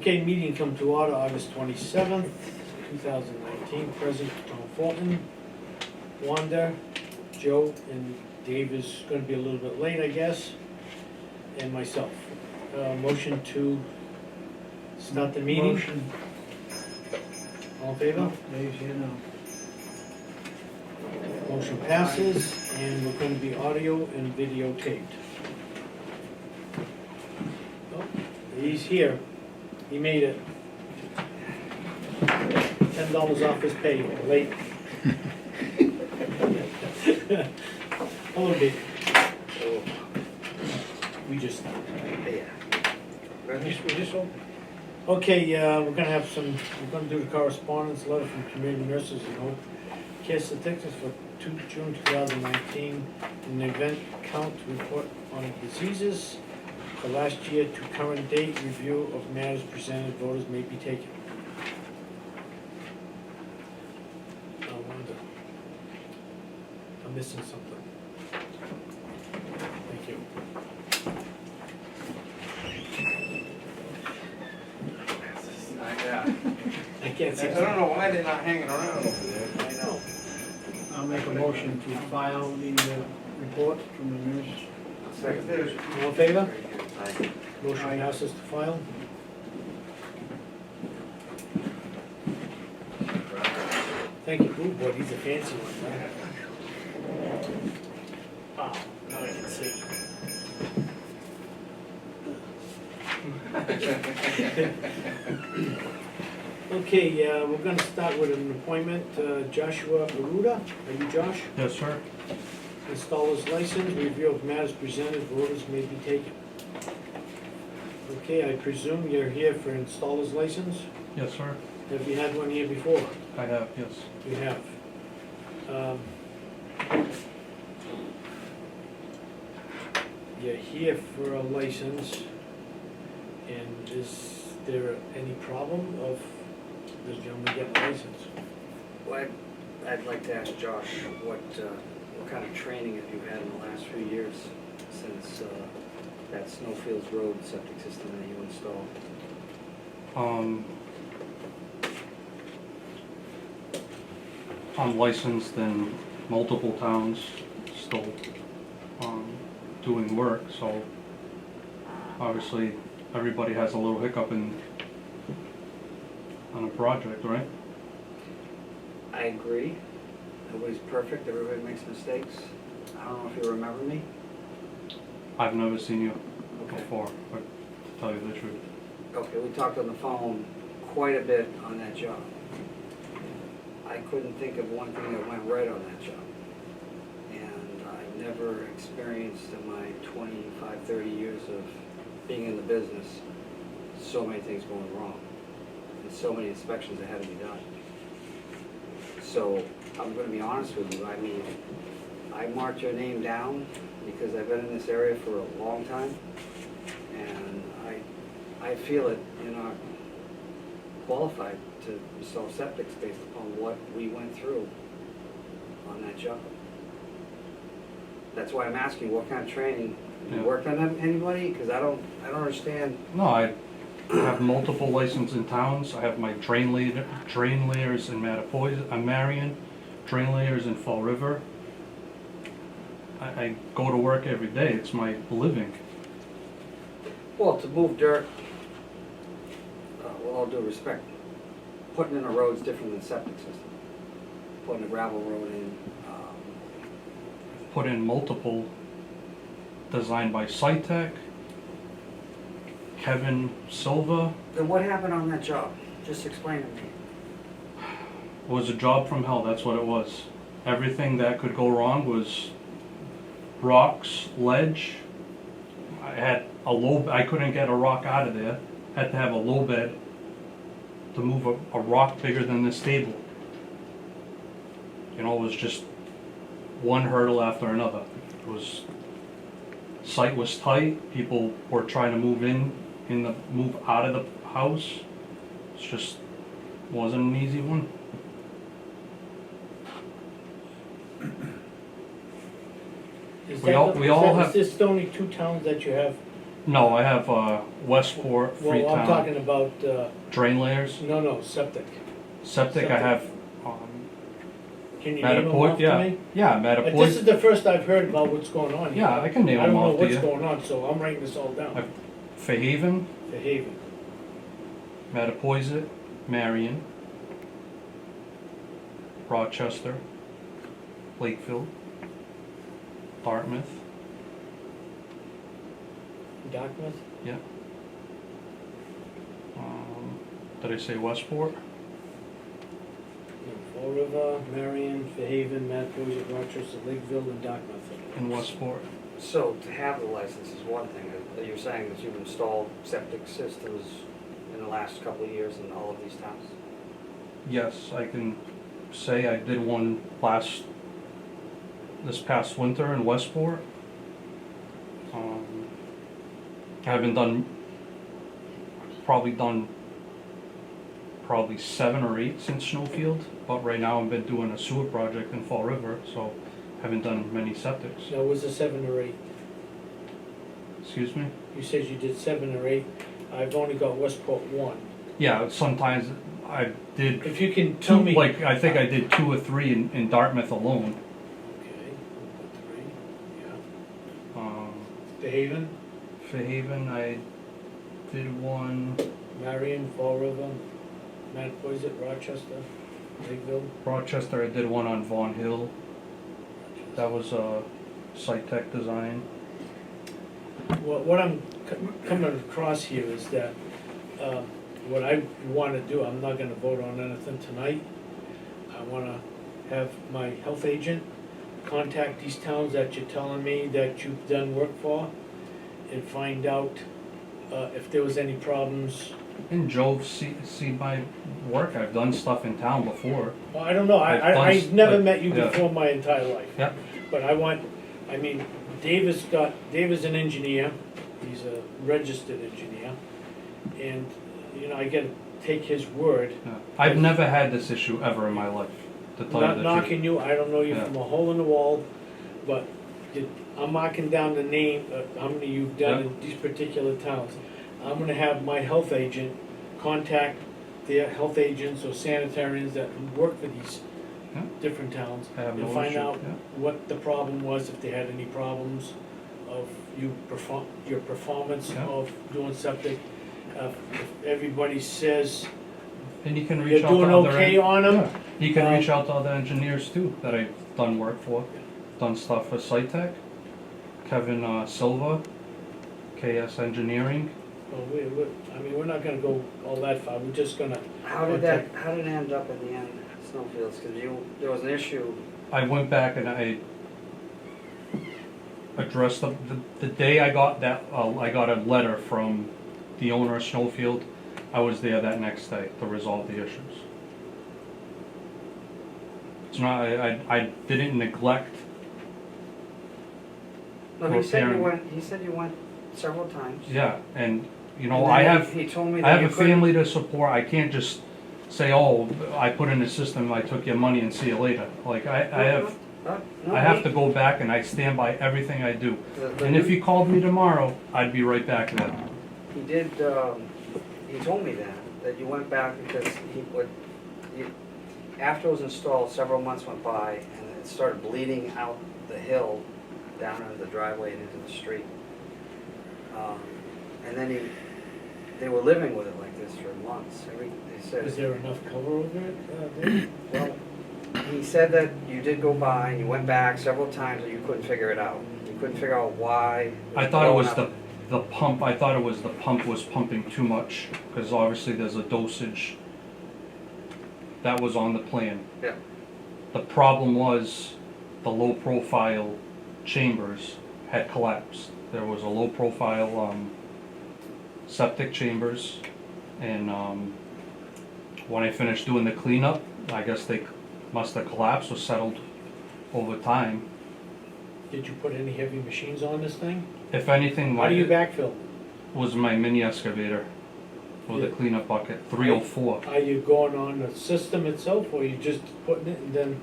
Okay, meeting come to order August 27th, 2019. Present Tom Fulton, Wanda, Joe, and Dave is going to be a little bit late, I guess, and myself. Motion to start the meeting. Motion. All in favor? Dave's here now. Motion passes, and we're going to be audio and videotaped. Oh, he's here. He made it. $10 off his pay, late. Hello, Dave. We just started. We just opened. Okay, we're gonna have we're gonna do the correspondence, letter from community nurses and Hope Care Statistics for June 2019, an event count report on diseases. For last year to current date, review of matters presented, voters may be taken. Wanda, I'm missing something. Thank you. I can't see. I don't know why they're not hanging around over there. I know. I'll make a motion to file the report from the nurse. Second. All in favor? Aye. Motion Aye. passes to file. Thank you. Ooh, boy, these are fancy ones, huh? Wow, now I can see. Okay, we're gonna start with an appointment. Joshua Aruda, are you Josh? Yes, sir. Installer's license, review of matters presented, voters may be taken. Okay, I presume you're here for installer's license? Yes, sir. Have you had one here before? I have, yes. You have. You're here for a license, and is there any problem of this gentleman getting a license? Well, I'd like to ask Josh, what kind of training have you had in the last few years since that Snowfields Road septic system that you installed? I'm licensed in multiple towns, still doing work, so obviously everybody has a little hiccup on a project, right? I agree. Nobody's perfect. Everybody makes mistakes. I don't know if you remember me. I've never seen you Okay. before, but to tell you the truth. Okay, we talked on the phone quite a bit on that job. I couldn't think of one thing that went right on that job. And I never experienced in my 25, 30 years of being in the business so many things going wrong and so many inspections that had to be done. So I'm going to be honest with you. I mean, I marked your name down because I've been in this area for a long time, and I feel that you're not qualified to install septics based upon what we went through on that job. That's why I'm asking, what kind of training? You Yeah. worked on that, anybody? Because I don't understand. No, I have multiple licenses in towns. I have my drain layers in Marion, drain layers in Fall River. I go to work every day. It's my living. Well, to move dirt, with all due respect, putting in a road's different than septic system. Putting a gravel road in, Put in multiple designed by SciTech, Kevin Silva. then what happened on that job? Just explain to me. It was a job from hell, that's what it was. Everything that could go wrong was rocks, ledge. I had I couldn't get a rock out of there. Had to have a low bed to move a rock bigger than this table. You know, it was just one hurdle after another. It was, site was tight, people were trying to move out of the house. It's just wasn't an easy one. Is We all have- Is this the only two towns that you have No, I have, Westport, Well, I'm Freetown, talking about, drain layers. no, septic. Septic, I have, Can you name them Mattapoisett, off to yeah. me? Yeah, This is Mattapoisett, the first I've heard about what's going on here. yeah, I can name I don't them know off to what's you. going on, so I'm writing this all down. Fairhaven, For Haven. Mattapoisett, Marion, Rochester, Lakeville, Dartmouth, Dartmouth? did I say Westport? No, Fall River, Marion, Fairhaven, Mattapoisett, Rochester, Lakeville, and Dartmouth. In Westport. So to have the license is one thing. You're saying that you've installed septic systems in the last couple of years in all of these towns? Yes, I can say I did one this past winter in Westport. I haven't done probably 7 or 8 since Snowfield, but right now I've been doing a sewer project in Fall River, so haven't done many septics. No, was it 7 or 8? Excuse me? You said you did 7 or 8. I've only got Westport 1. Yeah, sometimes I did If you can tell me. like I think I did 2 or 3 in Dartmouth alone. Okay, we've got 3, yeah. Um, Fairhaven, Fairhaven, I did one. Marion, Fall River, Mattapoisett, Rochester, Lakeville. Rochester, I did one on Vaughan Hill. That was a site tech design. What I'm coming across here is that, what I wanna do, I'm not gonna vote on anything tonight. I wanna have my health agent contact these towns that you're telling me that you've done work for and find out, if there was any problems. And Joe, see my work. I've done stuff in town before. Well, I don't know, I've done I've never like- met you yeah. before my entire life. Yep. But I mean, Dave is an engineer, he's a registered engineer, and, you know, I gotta take his word. Yeah. I've never had this issue ever in my life, to tell you Not the truth. knocking you, I don't know you Yeah. from a hole in the wall, but I'm marking down the name, how many you've done in these particular towns. I'm gonna have my health agent contact their health agents or sanitarians that work for these Yeah. different towns. I have And no find issue, out yeah. what the problem was, if they had any problems of your performance Yeah. of doing septic. If everybody says And you can reach you're out to doing other okay on them, Yeah. You can reach Um, out to other engineers too that I've done work for. Done stuff for site tech. Kevin Silva, KS Engineering. well, I mean, we're not gonna go all that far, we're just gonna, How did it end up in the end, Snowfields? Because there was an issue. I went back and I addressed the day I got that, I got a letter from the owner of Snowfield. I was there that next day to resolve the issues. It's not, I didn't neglect. No, he said you Repairing. went, he said you went several times. Yeah, and you know, And I then have, He told me I that have you a couldn't. family to support. I can't just say, oh, I put in the system, I took your money and see you later. Like, I have, No, I have to go back and I stand by everything I do. the And if you called me tomorrow, I'd be right back there. He did, he told me that you went back because after it was installed, several months went by and it started bleeding out the hill down into the driveway and into the street. And then they were living with it like this for months. He is said, there enough cover over it? Dave? well, he said that you did go by and you went back several times and you couldn't figure it out. You couldn't figure out why. I thought it was blowing up. the pump, I thought it was the pump was pumping too much, because obviously there's a dosage that was on the plan. Yeah. The problem was the low profile chambers had collapsed. There was a low profile septic chambers, and when I finished doing the cleanup, I guess they must have collapsed or settled over time. Did you put any heavy machines on this thing? If anything, How do you my, backfill? was my mini excavator with a Yeah. cleanup bucket, 304. Are you going on the system itself, or you just putting it and then,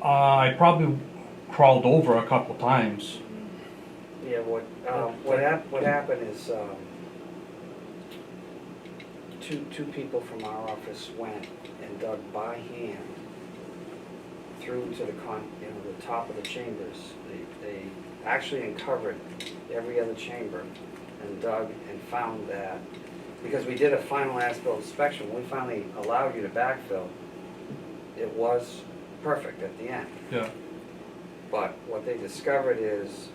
I probably crawled over a couple times. Yeah, what happened is, two people from our office went and dug by hand through to the the top of the chambers. They actually uncovered every other chamber and dug and found that, because we did a final as-built inspection, when we finally allowed you to backfill, it was perfect at the end. Yeah, But what they discovered is,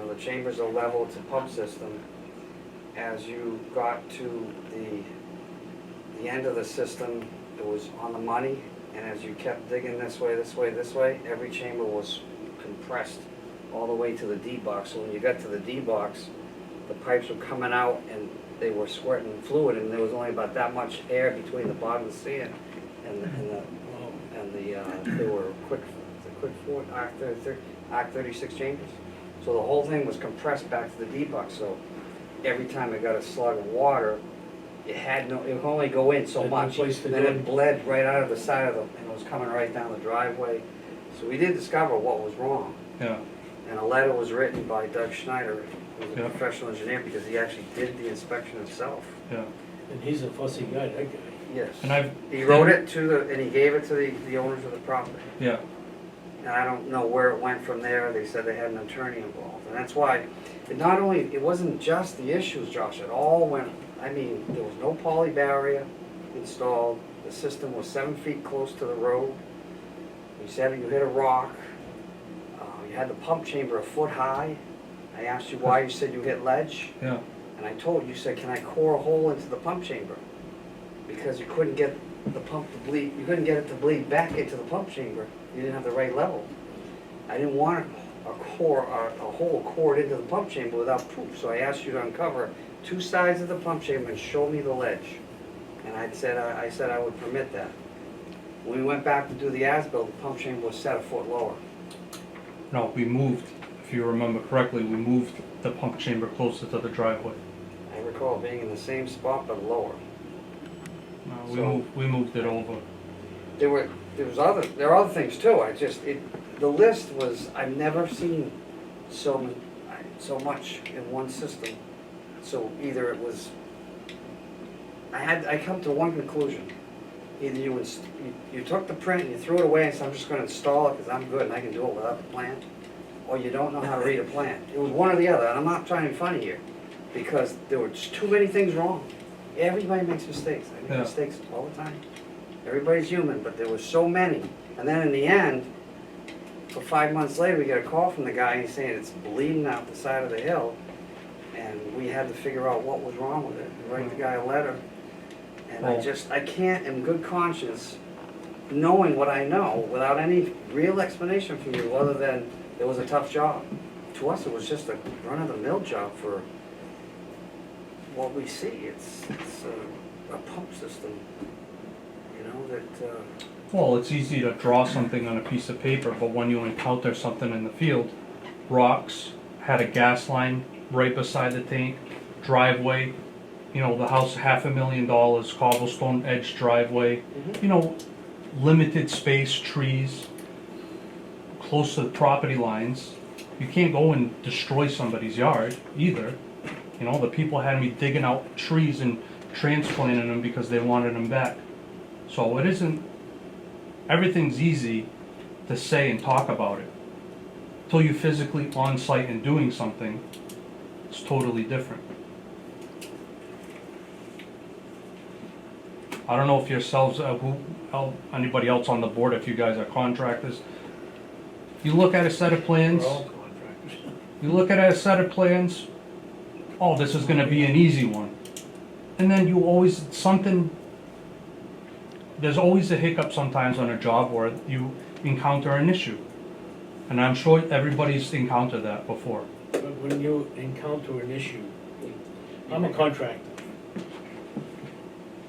the chambers are level, it's a pump system. As you got to the end of the system, it was on the money, and as you kept digging this way, this way, this way, every chamber was compressed all the way to the D box. So when you got to the D box, the pipes were coming out and they were squirting fluid, and there was only about that much air between the bottom of the sand and they were quick four, Arc 36 chambers. So the whole thing was compressed back to the D box. So every time it got a slug of water, it would only go in so Had no much. place to Then go. it bled right out of the side of and it was coming right down the driveway. So we did discover what was wrong. yeah, And a letter was written by Doug Schneider, who's a Yeah. professional engineer, because he actually did the inspection himself. yeah. And he's a fussy guy, that guy. Yes. And He wrote it and he gave it to the owners of the property. yeah, And I don't know where it went from there. They said they had an attorney involved. And that's why, it wasn't just the issues, Josh, it all went, there was no poly barrier installed. The system was 7 feet close to the road. You said you hit a rock. You had the pump chamber a foot high. I asked you why, you said you hit ledge. yeah, And I told you, said, can I core a hole into the pump chamber? Because you couldn't get the pump to bleed, you couldn't get it to bleed back into the pump chamber. You didn't have the right level. I didn't want a hole cored into the pump chamber without proof, so I asked you to uncover 2 sides of the pump chamber and show me the ledge. And I said I would permit that. When we went back to do the as-built, the pump chamber was set a foot lower. no, we moved, if you remember correctly, we moved the pump chamber closer to the driveway. I recall being in the same spot but lower. No, So- we moved it over. There are other things too. The list was, I've never seen so much in one system. So either it was, I come to one conclusion. Either you took the print and you threw it away and said, I'm just gonna install it because I'm good and I can do it without the plan, or you don't know how to read a plan. It was one or the other, and I'm not trying to be funny here, because there were just too many things wrong. Everybody makes mistakes. I make Yeah. mistakes all the time. Everybody's human, but there were so many. And then in the end, for 5 months later, we get a call from the guy, and he's saying it's bleeding out the side of the hill. And we had to figure out what was wrong with it, and write the guy a letter. And Well- I can't in good conscience, knowing what I know, without any real explanation from you, other than it was a tough job. To us, it was just a run-of-the-mill job for what we see. It's a pump system, that, Well, it's easy to draw something on a piece of paper, but when you encounter something in the field, rocks, had a gas line right beside the tank, driveway, the house $500,000, cobblestone edge driveway, limited space, trees, close to the property lines. You can't go and destroy somebody's yard either. The people had me digging out trees and transplanting them because they wanted them back. So everything's easy to say and talk about it. Till you're physically on site and doing something, it's totally different. I don't know if yourselves, anybody else on the board, if you guys are contractors, you look at a set of plans, We're all contractors. you look at a set of plans, oh, this is gonna be an easy one. And then there's always a hiccup sometimes on a job where you encounter an issue. And I'm sure everybody's encountered that before. But when you encounter an issue, I'm a contractor.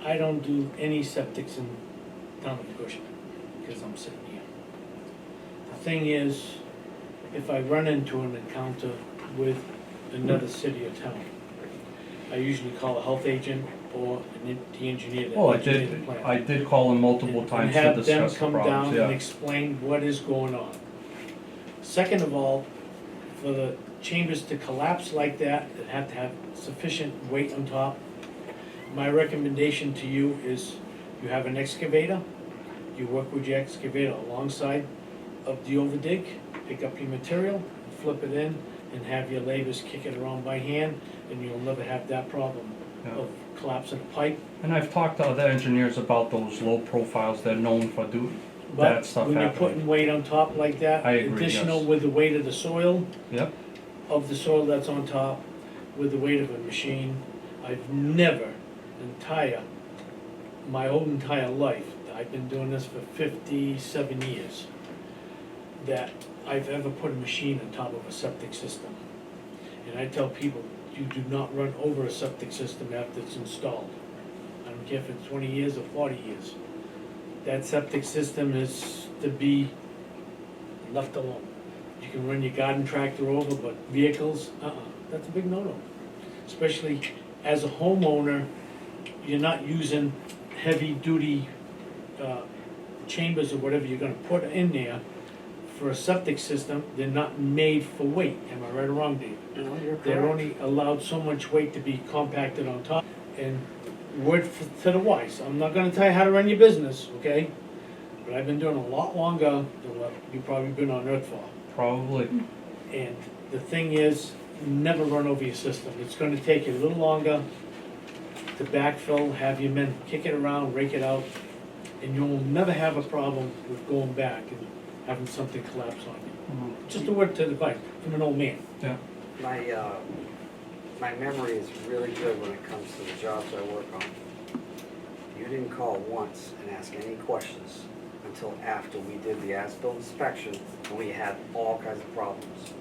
I don't do any septics in town of Acushnet because I'm sitting here. The thing is, if I run into an encounter with another city or town, I usually call a health agent or the engineer that Oh, engineered the plan. I did call them multiple times to And discuss the have them come down problems, and yeah. explain what is going on. Second of all, for the chambers to collapse like that, it have to have sufficient weight on top. My recommendation to you is you have an excavator, you work with your excavator alongside of the overdig, pick up your material, flip it in, and have your laborers kick it around by hand, and you'll never have that problem Yeah. of collapsing a pipe. And I've talked to other engineers about those low profiles, they're known for that But stuff when you're happening. putting weight on top like that, I agree, additional yes. with the weight of the soil, Yep, of the soil that's on top, with the weight of a machine, I've never my whole entire life, I've been doing this for 57 years, that I've ever put a machine on top of a septic system. And I tell people, you do not run over a septic system after it's installed. I don't care if it's 20 years or 40 years. That septic system is to be left alone. You can run your garden tractor over, but vehicles, that's a big no-no. Especially as a homeowner, you're not using heavy-duty chambers or whatever you're gonna put in there. For a septic system, they're not made for weight. Am I right or wrong, Dave? No, you're They're correct. only allowed so much weight to be compacted on top. And to the wise, I'm not gonna tell you how to run your business, okay? But I've been doing a lot longer than what you've probably been on earth for. probably. And the thing is, never run over your system. It's gonna take you a little longer to backfill, have your men kick it around, rake it out, and you'll never have a problem with going back and having something collapse on you. Just a word to the advice from an old man. Yeah, My memory is really good when it comes to the jobs I work on. You didn't call once and ask any questions until after we did the as-built inspection and we had all kinds of problems.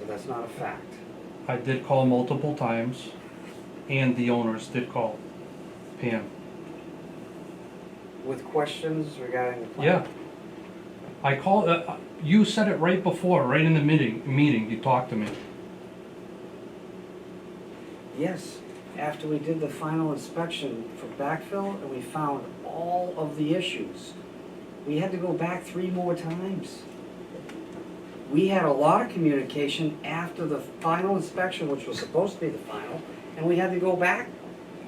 So that's not a fact. I did call multiple times, and the owners did call Pam. With questions regarding the plan? Yeah. I called, you said it right before, right in the meeting, you talked to me. Yes, after we did the final inspection for backfill and we found all of the issues, we had to go back 3 more times. We had a lot of communication after the final inspection, which was supposed to be the final, and we had to go back.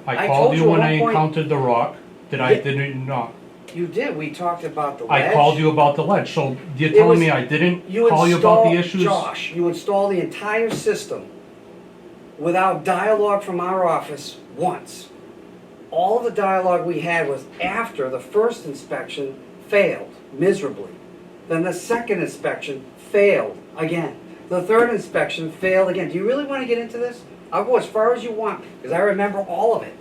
I I called told you you when at I one point- encountered the rock, Yeah. did you not? You did, we talked about the ledge. I called you about the ledge, so you're It telling was- me I didn't You call you about the installed, issues? Josh, you installed the entire system without dialogue from our office once. All the dialogue we had was after the first inspection failed miserably. Then the second inspection failed again. The third inspection failed again. Do you really want to get into this? I'll go as far as you want, because I remember all of it.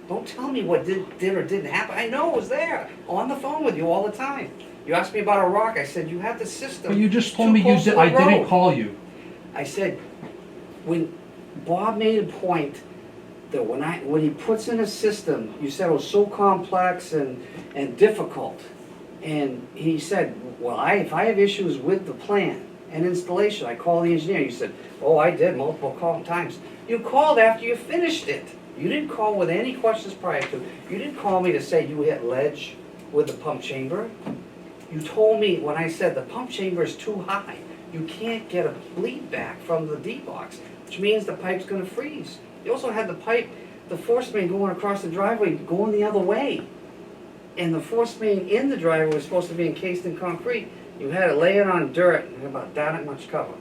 Don't tell me what did or didn't happen. I know it was there, on the phone with you all the time. You asked me about a rock, I said, you have the system. But you just told too me close to the I didn't road." call you. I said, when Bob made a point that when he puts in a system, you said it was so complex and difficult. And he said, well, if I have issues with the plan and installation, I call the engineer. You said, oh, I did multiple times. You called after you finished it. You didn't call with any questions prior to. You didn't call me to say you hit ledge with the pump chamber. You told me when I said the pump chamber is too high, you can't get a bleed back from the D-box, which means the pipe's gonna freeze. You also had the pipe, the force main going across the driveway, going the other way. And the force main in the driveway was supposed to be encased in concrete. You had it laying on dirt and about that much cover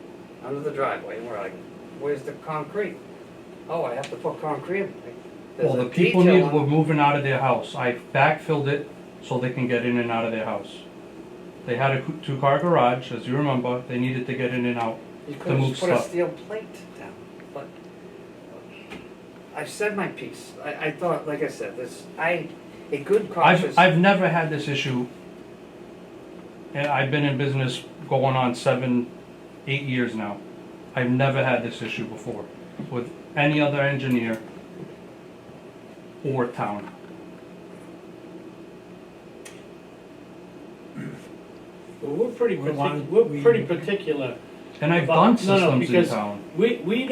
under the driveway. And we're like, where's the concrete? Oh, I have to put concrete. There's Well, a the people detail were on- moving out of their house. I backfilled it so they can get in and out of their house. They had a 2-car garage, as you remember, they needed to get in and out. You to could have move just put a stuff. steel plate down, but I've said my piece. I thought, like I said, a good cautious. I've never had this issue, and I've been in business going on 7, 8 years now. I've never had this issue before with any other engineer or town. Well, we're pretty Well, why don't we're we- pretty particular. And I've about- done no, systems in because town. We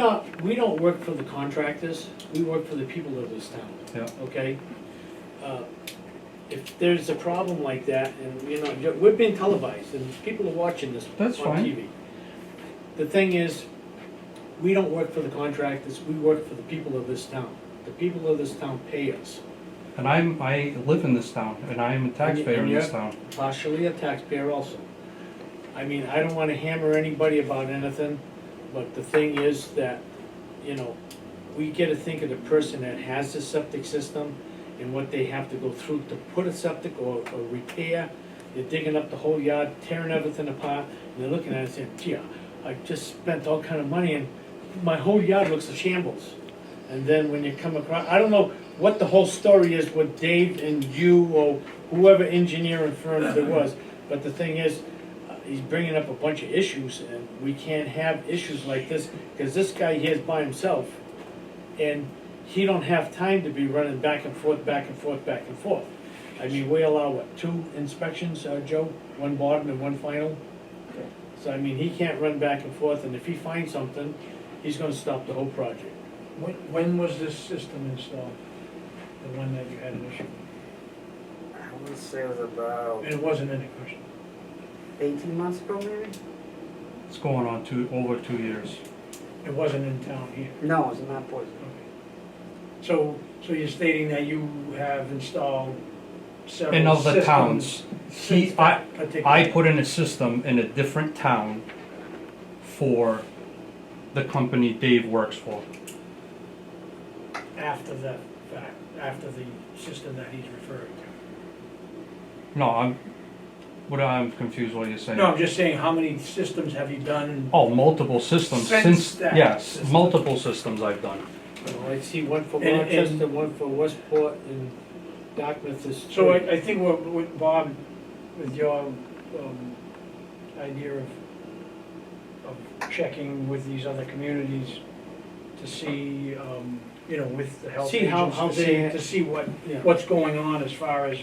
don't work for the contractors, we work for the people of this town. Yeah. Okay? If there's a problem like that, and, we're being televised, and people are watching this on That's fine. TV. the thing is, we don't work for the contractors, we work for the people of this town. The people of this town pay us. And I live in this town, and I am a taxpayer in this town. Partially a taxpayer also. I mean, I don't wanna hammer anybody about anything, but the thing is that, you know, we gotta think of the person that has the septic system and what they have to go through to put a septic or repair. They're digging up the whole yard, tearing everything apart, and they're looking at it and saying, gee, I just spent all kind of money and my whole yard looks a shambles. And then when you come across, I don't know what the whole story is with Dave and you or whoever engineering firm there was, but the thing is, he's bringing up a bunch of issues, and we can't have issues like this, because this guy here is by himself, and he don't have time to be running back and forth, back and forth, back and forth. I mean, we allow, what, 2 inspections, Joe? 1 bottom and 1 final? So, I mean, he can't run back and forth, and if he finds something, he's gonna stop the whole project. When was this system installed? The one that you had an issue with? I would say it was about And it wasn't in question. 18 months ago, maybe? It's going on over 2 years. It wasn't in town here. No, it was not poison. Okay. So you're stating that you have installed several In other systems towns, since that particular. I put in a system in a different town for the company Dave works for. After the fact, after the system that he's referring to. No, I'm confused what you're saying. No, I'm just saying, how many systems have you done? Oh, multiple systems Since that yes, system. multiple systems I've done. Well, I see one for And- Rochester, one for Westport, and Dartmouth is. So I think what Bob, with your idea of checking with these other communities to see, you know, with the health See how agency, they- to see Yeah. what's going on as far as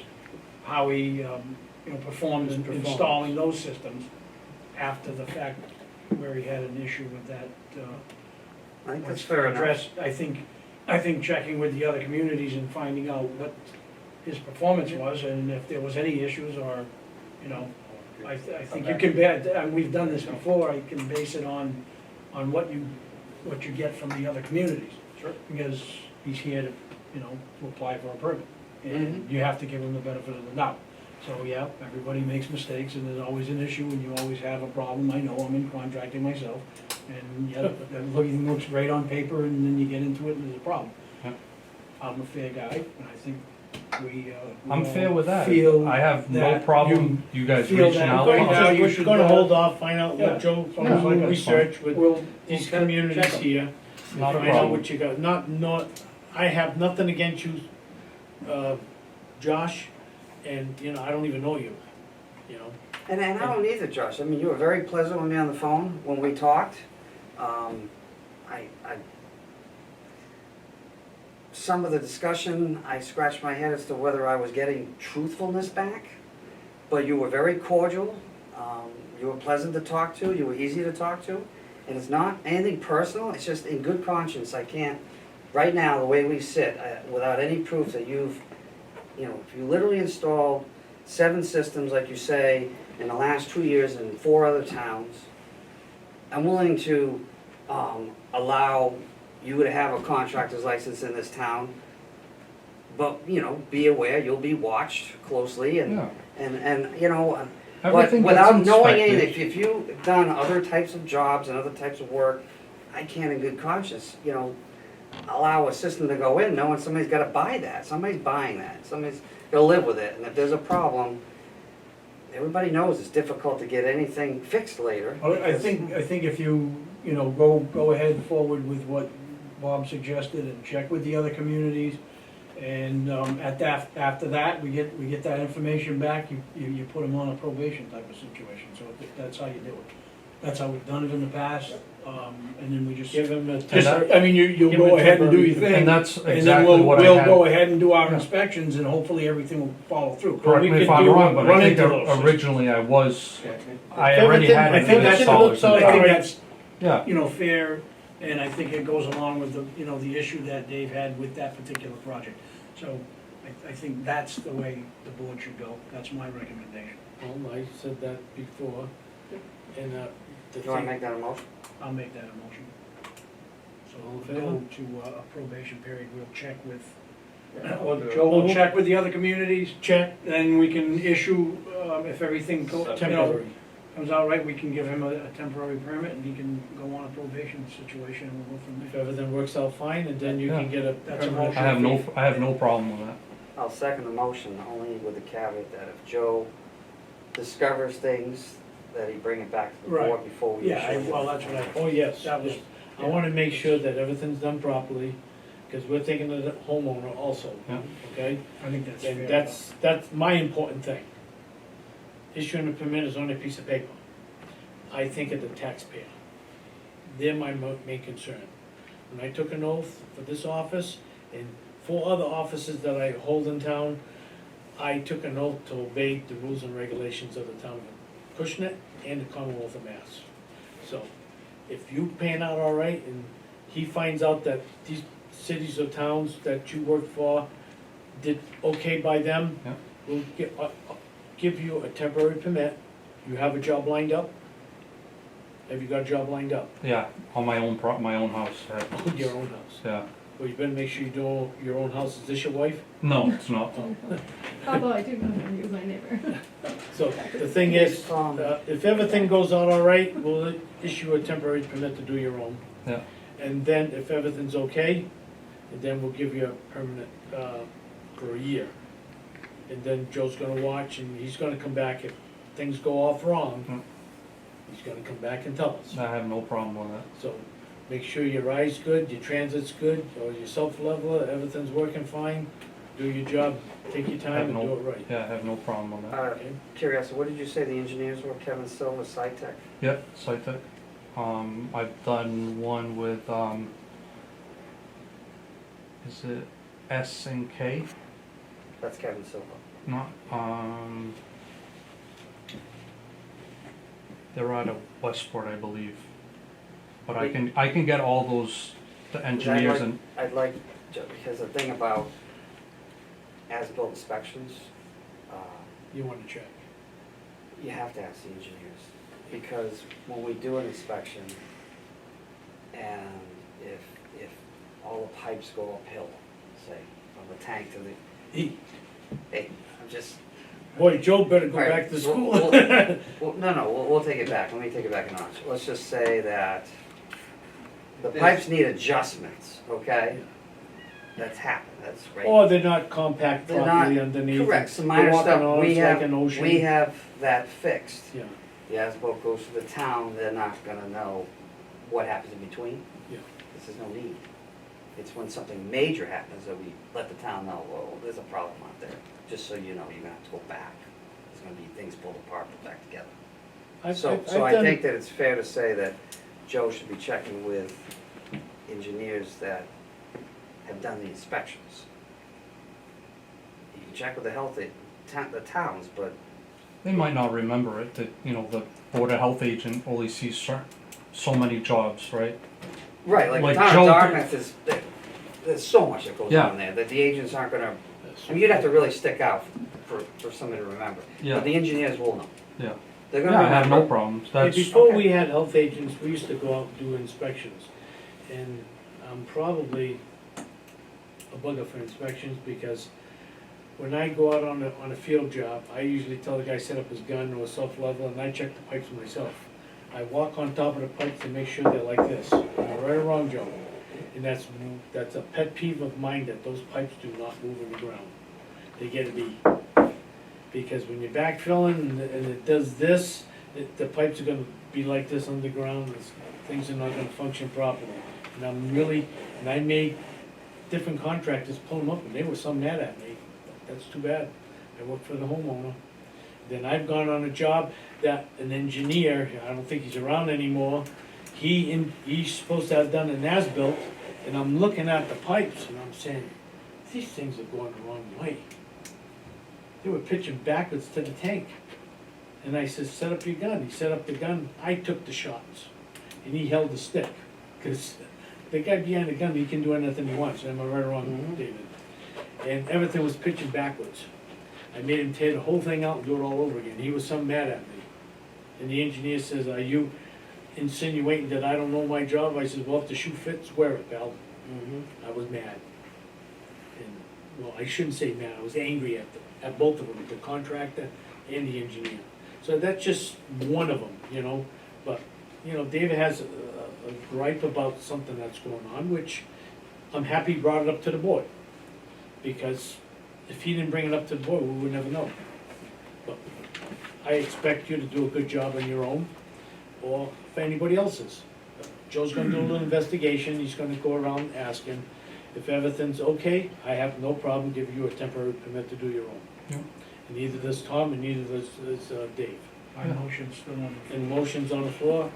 how he, you know, performed in Performs. installing those systems after the fact, where he had an issue with that, I think that's what's fair enough. addressed. I think checking with the other communities and finding out what his performance was, and if there was any issues, or, you know, I think you can bet, and we've done this before, I can base it on what you get from the other communities. Sure. Because he's here to, you know, to apply for a permit, and you have to give him the benefit of the doubt. So, yeah, everybody makes mistakes, and there's always an issue, and you always have a problem. I know, I'm in contracting myself, and yeah, everything looks great on paper, and then you get into it, and there's a problem. Yeah. I'm a fair guy, and I think we I'm fair with that. feel I have no that problem you guys feel reaching that out. right now you We're should, gonna hold off, find out yeah. what Joe, Yeah, do that's research with We'll these check communities them. here. and Not a find out problem. what you got, not, I have nothing against you, Josh, and, you know, I don't even know you, you know. And I don't either, Josh. I mean, you were very pleasant with me on the phone when we talked. Some of the discussion, I scratched my head as to whether I was getting truthfulness back, but you were very cordial. You were pleasant to talk to, you were easy to talk to, and it's not anything personal, it's just in good conscience, I can't, right now, the way we sit, without any proof that you've, you know, if you literally installed 7 systems, like you say, in the last 2 years in 4 other towns, I'm willing to allow you to have a contractor's license in this town, but, you know, be aware, you'll be watched closely, and, Yeah. and you know, but Everything without gets knowing inspected. anything, if you've done other types of jobs and other types of work, I can't in good conscience, you know, allow a system to go in knowing somebody's gotta buy that, somebody's buying that, somebody's gonna live with it, and if there's a problem, everybody knows it's difficult to get anything fixed later. Well, I because- think if you know, go ahead forward with what Bob suggested and check with the other communities. And after that, we get that information back, you put them on a probation type of situation. So that's how you do it. That's how we've done it in the past, and then we just, Give him a just, temporary, I mean, you'll give 'em go a ahead and do your temporary- thing. And that's And then exactly what I we'll had. go ahead and do our Yeah. inspections, and hopefully everything will follow through. Correct we me if could I'm do- wrong, but run I think into those systems. originally I was, I If already everything- had I it think that's, Everything looks installed. all I think right. that's, Yeah, you know, fair, and I think it goes along with the, you know, the issue that Dave had with that particular project. So I think that's the way the board should go. That's my recommendation. well, I said that before, and, the You wanna thing, make that a motion? I'll make that a motion. So All in we'll go to a probation period, we'll check with, We'll do it. Joe will check with the other communities, Check, then we can issue, if everything temporary. comes out right, we can give him a temporary permit and he can go on a probation situation and we'll go from If there. everything works out fine, and then you can get a That's a permanent. motion. I have no problem with that. I'll second the motion, only with the caveat that if Joe discovers things, that he bring it back to the board Right. before we issue. Yeah, well, that's what I, Oh, yes, that was, I wanna make sure that everything's done properly, cause we're thinking of the homeowner also, Yeah. okay? I think that's fair. And that's my important thing. Issuing a permit is only a piece of paper. I think of the taxpayer. They're my main concern. When I took an oath for this office and 4 other offices that I hold in town, I took an oath to obey the rules and regulations of the town of Acushnet and the Commonwealth of Mass. So, if you pan out all right and he finds out that these cities or towns that you work for did okay by them, Yeah. we'll give you a temporary permit. You have a job lined up? Have you got a job lined up? Yeah, on my own my own house. On your own house? Yeah. Well, you better make sure you do your own house. Is this your wife? No, it's not. Although I do know him, he was my neighbor. So, the thing is, Um, if everything goes out all right, we'll issue a temporary permit to do your own. Yeah. And then if everything's okay, and then we'll give you a permanent, for a year. And then Joe's gonna watch and he's gonna come back if things go off wrong. Mm. He's gonna come back and tell us. I have no problem with that. So, make sure your eye's good, your transit's good, or your self-leveler, everything's working fine. Do your job, take your time and do it right. Yeah, I have no problem with that. Okay? Curiosity, what did you say the engineers were? Kevin Silver, SciTech? Yep, SciTech. I've done one with, is it S&K? That's Kevin Silver. Not, they're out of Westport, I believe. But I can get all those, the engineers and, I'd like, because the thing about as-built inspections, You wanna check. you have to ask the engineers. Because when we do an inspection, and if all the pipes go uphill, say, from the tank to the, hey, I'm just. Boy, Joe better go All right, back to school. We'll take it back, let me take it back a notch. Let's just say that the pipes need adjustments, okay? That's happened, that's right. Or they're not compact They're properly not- underneath. Correct, some You're minor walking stuff, on, we it's like an have, ocean. we have that fixed. Yeah, The as-built goes to the town, they're not gonna know what happens in between. yeah. This is no need. It's when something major happens that we let the town know, well, there's a problem out there, just so you know, you're gonna have to go back. There's gonna be things pulled apart, put back together. So I think that it's fair to say that Joe should be checking with engineers that have done the inspections. You can check with the towns, but they might not remember it, that, you know, the Board of Health agent only sees so many jobs, right? right, like the Like town Joe of did- Dartmouth is, there's so much that goes Yeah. on there, that the agents aren't gonna, I mean, you'd have to really stick out for somebody to remember. Yeah. But the engineers will know. Yeah. They're Yeah, gonna I have no remember. problems. Hey, That's, before okay. we had health agents, we used to go out and do inspections. And I'm probably a bugger for inspections because when I go out on a field job, I usually tell the guy set up his gun or self-level and I check the pipes myself. I walk on top of the pipes to make sure they're like this. Am I right or wrong, Joe? And that's a pet peeve of mine, that those pipes do not move in the ground. They gotta be. Because when you're backfilling and it does this, the pipes are gonna be like this underground, things are not gonna function properly. And I made different contractors pull them up, and they were so mad at me. That's too bad. I work for the homeowner. Then I've gone on a job that an engineer, I don't think he's around anymore, he's supposed to have done an as-built, and I'm looking at the pipes, and I'm saying, these things are going the wrong way. They were pitching backwards to the tank. And I said, set up your gun. He set up the gun, I took the shots, and he held the stick. Cause the guy behind the gun, he can do anything he wants, am I right or wrong, Mhm. David? And everything was pitching backwards. I made him tear the whole thing out and do it all over again. He was so mad at me. And the engineer says, insinuating that I don't know my job, I said, well, if the shoe fits, wear it, pal. Mm-hmm. I was mad. And, well, I shouldn't say mad, I was angry at both of them, the contractor and the engineer. So that's just one of them, you know, but, you know, David has a gripe about something that's going on, which I'm happy he brought it up to the board. Because if he didn't bring it up to the board, we would never know. But I expect you to do a good job on your own, or if anybody else's. Joe's gonna do a little investigation, he's gonna go around asking. If everything's okay, I have no problem giving you a temporary permit to do your own. Yeah. And neither does Tom, and neither does Dave. My motion's still on the And floor. motion's on the floor,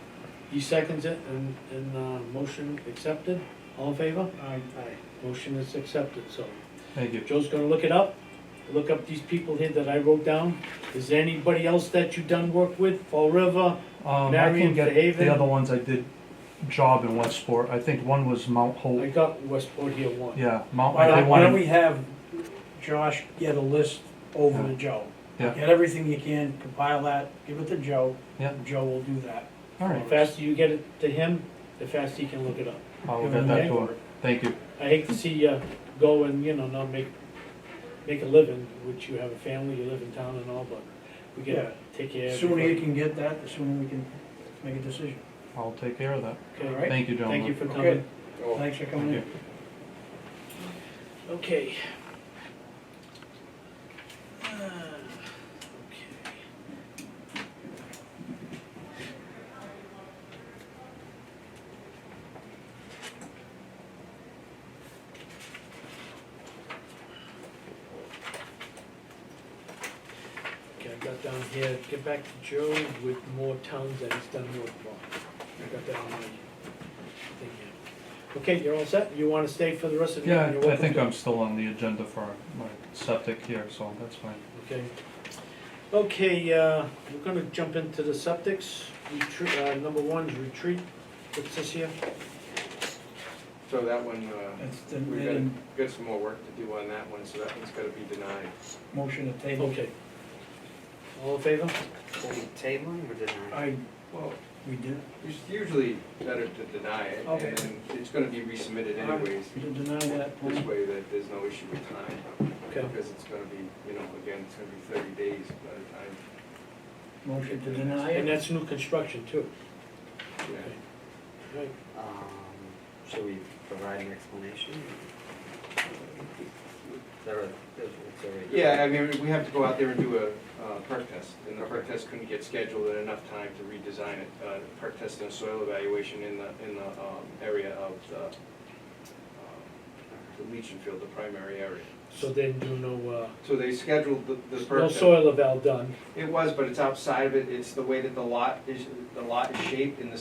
he seconds it, and motion accepted, all in favor? Aye. Motion is accepted, so. Thank you. Joe's gonna look it up, look up these people here that I wrote down. Is there anybody else that you done work with, Fall River? I Marion, can get Fairhaven. the other ones I did job in Westport. I think one was Mount I Hope. got Westport here one. Yeah, Mount, Why I did don't, why one don't in- we have Josh get a list over Yeah. to Joe? Yeah. Get everything you can, compile that, give it to Joe. Yeah. and Joe will do that. All The right, faster you get it to him, the faster he can look it up. I'll Give get him that a to him. Thank you. I hate to see you go and, you know, not make a living, which you have a family, you live in town and all, but we Yeah. gotta take care The of sooner you everybody. can get that, the sooner we can make a decision. I'll take care of that. Okay, All right. Thank you, gentlemen. Thank you for Okay. coming. Thanks for coming in. Okay. Okay. Okay, I got down here, get back to Joe with more towns that he's done work for. I got that on my thing here. Okay, you're all set? You wanna stay for the rest of the Yeah, meeting? You're I welcome think to. I'm still on the agenda for my septic here, so that's fine. Okay. Okay, we're gonna jump into the septics. Retreat, number one is retreat. What's this here? So that one, That's the, we've the got some more work to do on that one, so that one's gotta be denied. motion to table. Okay. All in favor? Are we tabling or denying? I, Well, we did, it's usually better to deny it, Okay. and then it's gonna be resubmitted anyways. to deny that. This way that there's no issue with time, Okay. because it's gonna be, you know, again, it's gonna be 30 days by the time. Motion to deny And it. that's new construction too. Yeah. Right. Should we provide an explanation? It's already. Yeah, I mean, we have to go out there and do a perk test, and the perk test couldn't get scheduled in enough time to redesign it. Perk test and soil evaluation in the area of the leaching field, the primary area. So they didn't do no, So they scheduled the no perk test. soil eval done. It was, but it's outside of it, it's the way that the lot is shaped, and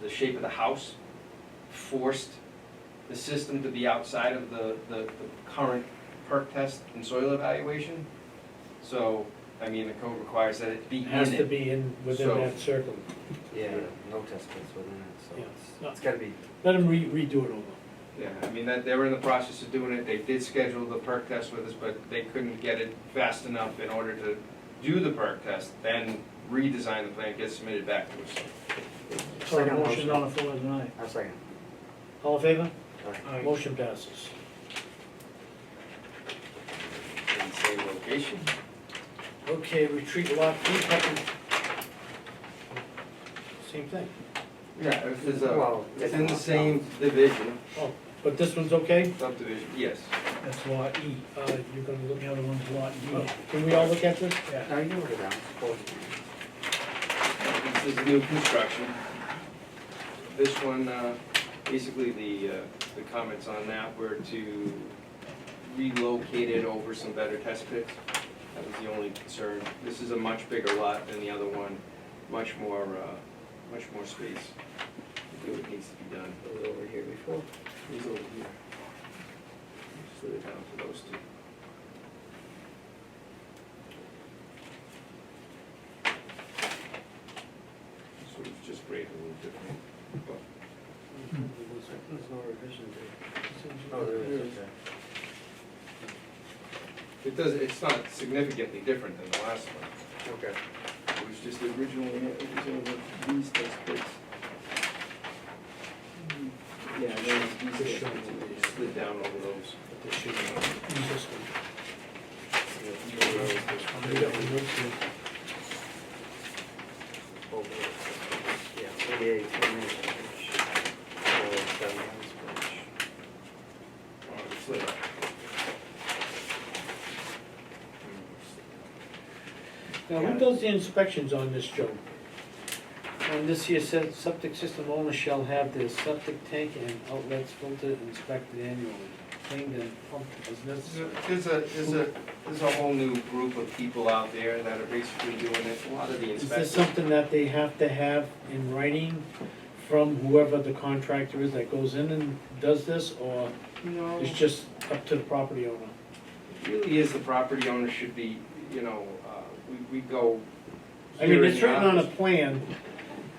the shape of the house forced the system to be outside of the current perk test and soil evaluation. So, I mean, the code requires that it be It in has to it. be within So- that circle. Yeah, no test pits within it, so Yeah. No. it's gotta be, Let them redo it over. Yeah, I mean, that, they were in the process of doing it, they did schedule the perk test with us, but they couldn't get it fast enough in order to do the perk test, then redesign the plan, get submitted back to us. So So Second motion motion. on the floor to deny. I'll second. All in favor? Aye. Motion passes. In the same location. Okay, retreat lot three, Putnam. Same thing. Yeah, if there's Well, it's in the same division, Oh, but this one's okay? subdivision, yes. That's lot E. You're gonna look The at other one's lot Oh, D. can we all look at this? Yeah. No, you can look it down, suppose. This is new construction. This one, basically the comments on that were to relocate it over some better test pits. That was the only concern. This is a much bigger lot than the other one, much more space. I feel it needs to be done. It was over here before. He's over here. Just leave it down to those two. Sort of just grade a little different, but There's no revision there. Oh, there is, okay. it's not significantly different than the last one. Okay. It was just originally, it was over these test pits. These slid down over those. This should use this one. Yeah, We got one right here. 48, 7 inch. Oh, it slid. Now, who does the inspections on this, Joe? On this here says septic system owner shall have their septic tank and outlets filtered and inspected annually, cleaned and pumped as necessary. There's a whole new group of people out there that are basically doing it, a lot of the Is inspectors. this something that they have to have in writing from whoever the contractor is that goes in and does this, or No, it's just up to the property owner? it really is the property owner should be, we go. I mean, here it's in the written on a office. plan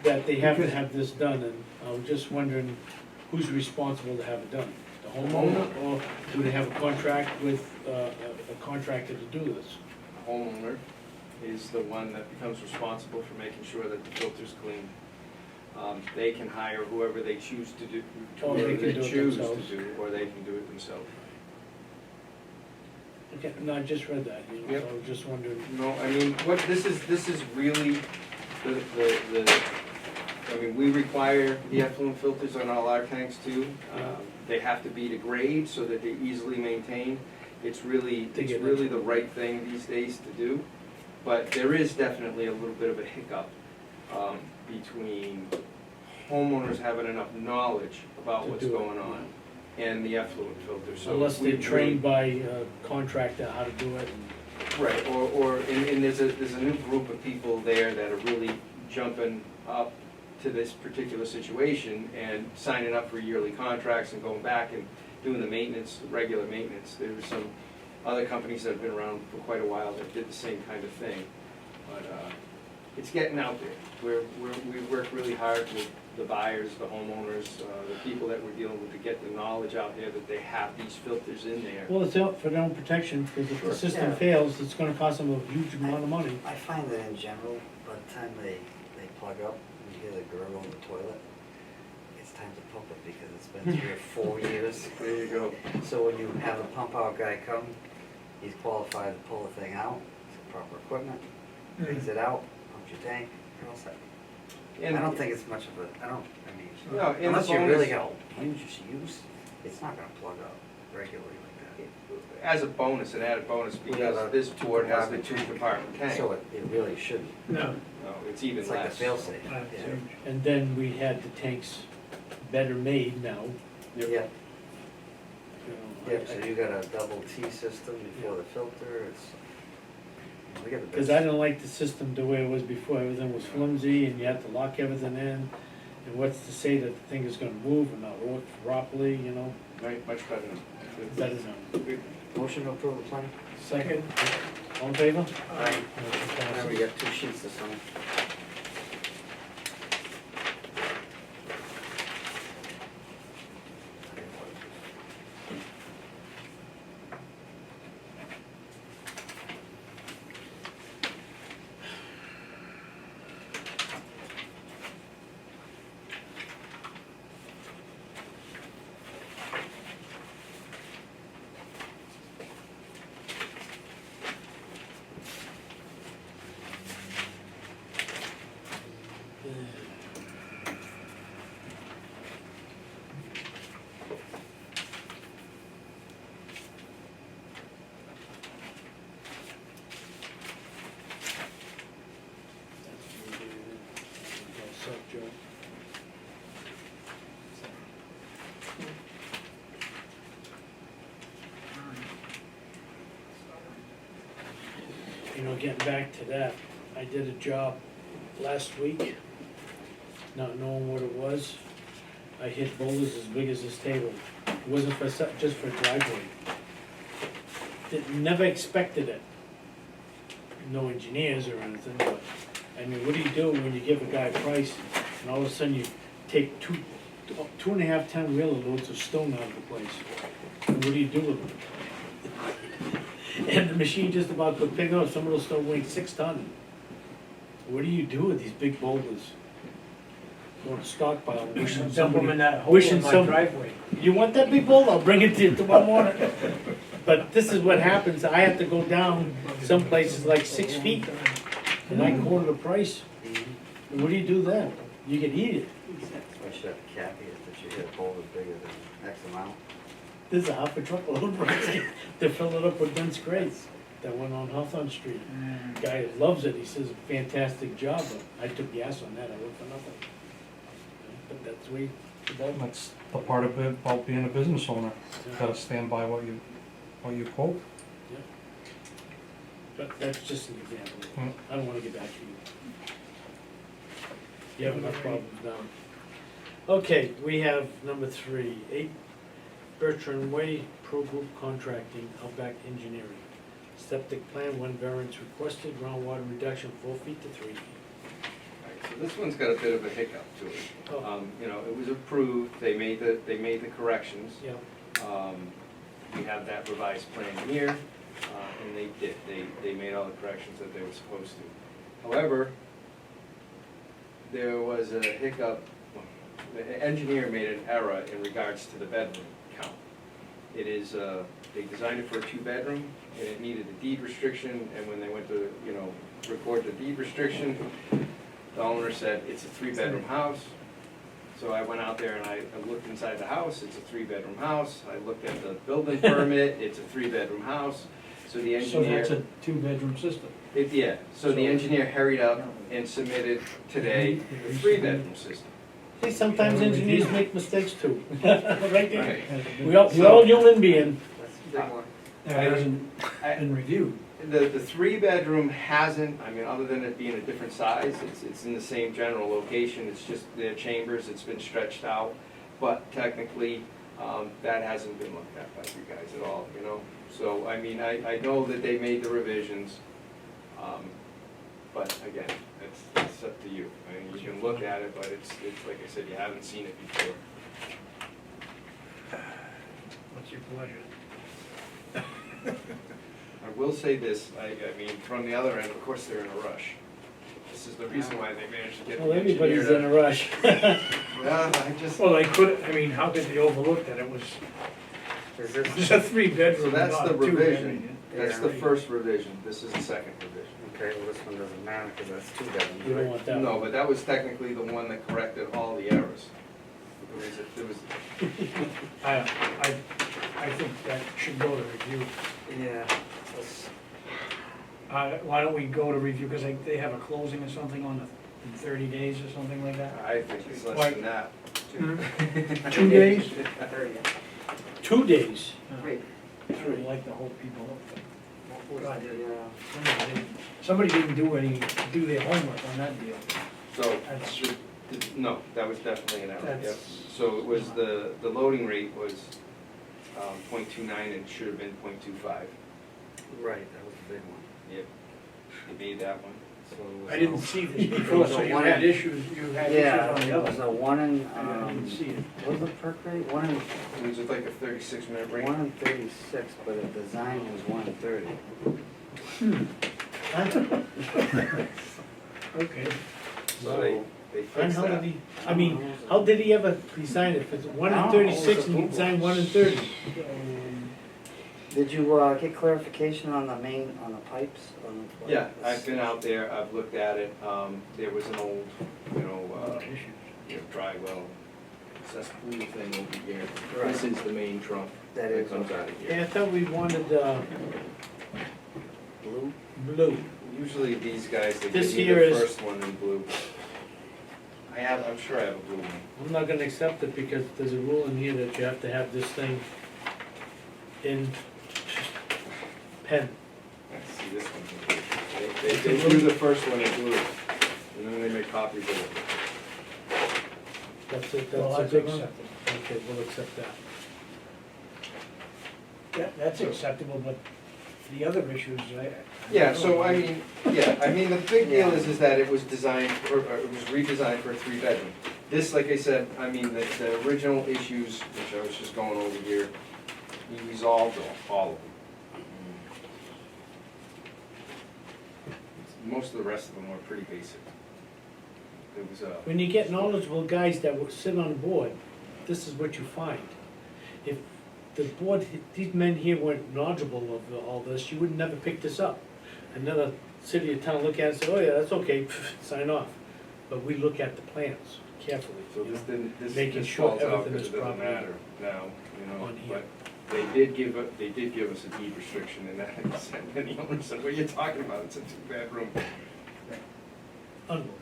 that they have to have this done, and I was just wondering who's responsible to have it done? The homeowner, or do they have a contract with a contractor to do this? Homeowner is the one that becomes responsible for making sure that the filter's clean. They can hire whoever they choose to do, Or they whoever can they do it choose to themselves. do, or they can do it themselves. Okay, no, I just read that, you know, Yep. so I was just wondering. No, I mean, this is really I mean, we require the effluent filters on all our tanks too. They have to be to grade so that they're easily maintained. It's really the right thing these days to do. But there is definitely a little bit of a hiccup between homeowners having enough knowledge about To what's do it, going on and the effluent filter, so. Unless we they're trained by a contractor how to do it. Right, and there's a new group of people there that are really jumping up to this particular situation and signing up for yearly contracts and going back and doing the maintenance, regular maintenance. There were some other companies that have been around for quite a while that did the same kind of thing. But it's getting out there. We work really hard with the buyers, the homeowners, the people that we're dealing with to get the knowledge out there that they have these filters in there. Well, it's out for their own protection, because if the Sure. system Yeah. fails, it's gonna cost them a huge amount of money. I find that in general, by the time they plug up, and you hear the gurgle in the toilet, it's time to pump it because it's been 3 or 4 years. There you go. So when you have the pump out guy come, he's qualified to pull the thing out, it's the proper equipment, takes it out, pumps your tank, you're all set. And- I don't think it's much of a, I mean, No, and the unless you really bonus- got huge use, it's not gonna plug up regularly like As a bonus, an added bonus, because have a this board has the two-compartment two-compartment that. tank. So it really shouldn't. No. No, it's even It's like less. the fail-safe. Yeah. And then we had the tanks better made now, Yeah, you know. yeah, so you got a double T system before the filter, it's, we got the best. Because I didn't like the system the way it was before, everything was flimsy and you had to lock everything in. And what's to say that the thing is gonna move and not work properly, you know? Right, much better. Better now. Good. Motion to approve the plan? Second, all in favor? Aye. Motion Now we passes. got 2 sheets to sign. What's up, Joe? You know, getting back to that, I did a job last week, not knowing what it was. I hit boulders as big as this table. It wasn't for, just for driveway. Never expected it. No engineers or anything, but, I mean, what do you do when you give a guy a price and all of a sudden you take 2.5 ton wheeler loads of stone out of the place? And what do you do with them? And the machine just about could pick up, some of those stone weighing 6 ton. What do you do with these big boulders? Go to stockpile, wishing Dump them in somebody, that hole wishing in my some- driveway. You want that big bowl? I'll bring it to you tomorrow morning. But this is what happens, I have to go down some places like 6 feet, and I quarter the price. And what do you do then? You can eat it. I should have a caveat that you hit a bowl that's bigger than X amount. There's a half a truckload to fill it up with dense crates. That one on Hawthorne Street. Guy loves it, he says, fantastic job, but I took gas on that, I worked for nothing. But that's the way it's about. That's the part of it about being a business owner. You gotta stand by what you quote. But that's just an example. Mm. I don't wanna get back to you. You have enough problems now. Okay, we have number 3, 8 Bertrand Way, Pro Group Contracting, Outback Engineering. Septic plan, 1 variance requested, groundwater reduction 4 feet to 3 feet. Right, so this one's got a bit of a hiccup to it. Oh. You know, it was approved, they made the corrections. Yeah, We have that revised plan here, and they did, they made all the corrections that they were supposed to. However, there was a hiccup, the engineer made an error in regards to the bedroom count. It is, they designed it for a 2-bedroom, and it needed a deed restriction, and when they went to, you know, record the deed restriction, the owner said, it's a 3-bedroom house. So I went out there and I looked inside the house, it's a 3-bedroom house. I looked at the building permit, it's a 3-bedroom house. So the So engineer. that's a 2-bedroom system. Yeah, so the engineer hurried up and submitted today a 3-bedroom system. see, sometimes engineers make mistakes too. Right there. Right. We're all human beings. That's a big one. That hasn't been reviewed. The 3-bedroom hasn't, I mean, other than it being a different size, it's in the same general location, it's just their chambers, it's been stretched out. But technically, that hasn't been looked at by you guys at all, you know? So, I mean, I know that they made the revisions, but again, it's up to you. I mean, you can look at it, but it's like I said, you haven't seen it before. What's your pleasure? I will say this, I mean, from the other end, of course, they're in a rush. This is the reason why they managed to get the Well, engineer everybody's in a rush. Yeah, I just, Well, they could, I mean, how could they overlook that it was Is this, just a 3-bedroom, so that's not the a 2-bedroom? revision, that's the Yeah. first revision, this is the second revision. okay, well, this one doesn't matter because that's 2 You bedrooms, don't right? want that No, one. but that was technically the one that corrected all the errors. There was, I think that should go to review. Yeah. That's- Why don't we go to review, because they have a closing or something on in 30 days or something like that? I think it's less Like- than that. 2 days? 30. 2 days. Wait. I don't like to hold people up. What was the, Somebody didn't do their homework on that deal. So, That's- no, that was definitely an error, yep. That's- So it was, the loading rate was 0.29 and should have been 0.25. Right, that was the big one. Yep, they made that one. So it was I didn't no- see this before, so you had issues, Yeah, on the it was other. a 1 in, I didn't see it. what was the perk rate? 1 in, It was like a 36-minute rate. 1 in 36, but the design was 1 in 30. Okay. So they And fixed how did that. he, I mean, how did he ever design it? If it's 1 in 36 and he designed 1 in 30. Did you get clarification on the main, on the pipes? On the, Yeah, I've been out there, I've looked at it, there was an old, dry well, cesspool thing over here. This is the main trunk That that is, comes out of Yeah, here. I thought we wanted blue? blue. Usually these guys, they This give me here the is- first one in blue. I'm sure I have a blue one. I'm not gonna accept it because there's a rule in here that you have to have this thing in pen. Let's see this one. They do the first one in blue, and then they make copies of it. That's it, Well, that's a that's good one? acceptable. Okay, we'll accept that. That's acceptable, but the other issues, Yeah, so I mean, the big deal is that it was designed, or it was redesigned for a 3-bedroom. This, like I said, I mean, the original issues, which I was just going over here, we resolved all of them. Most of the rest of them were pretty basic. It was, When you get knowledgeable guys that will sit on board, this is what you find. if the board, these men here weren't knowledgeable of all this, you would never pick this up. Another city or town look at it and say, oh yeah, that's okay, sign off. But we look at the plans carefully, So you this know. didn't, this Making this sure falls out everything because is it doesn't properly matter now, you know, on here. but they did give us a deed restriction in that, and the owner said, what are you talking about, it's a two-bedroom. Unbelievable.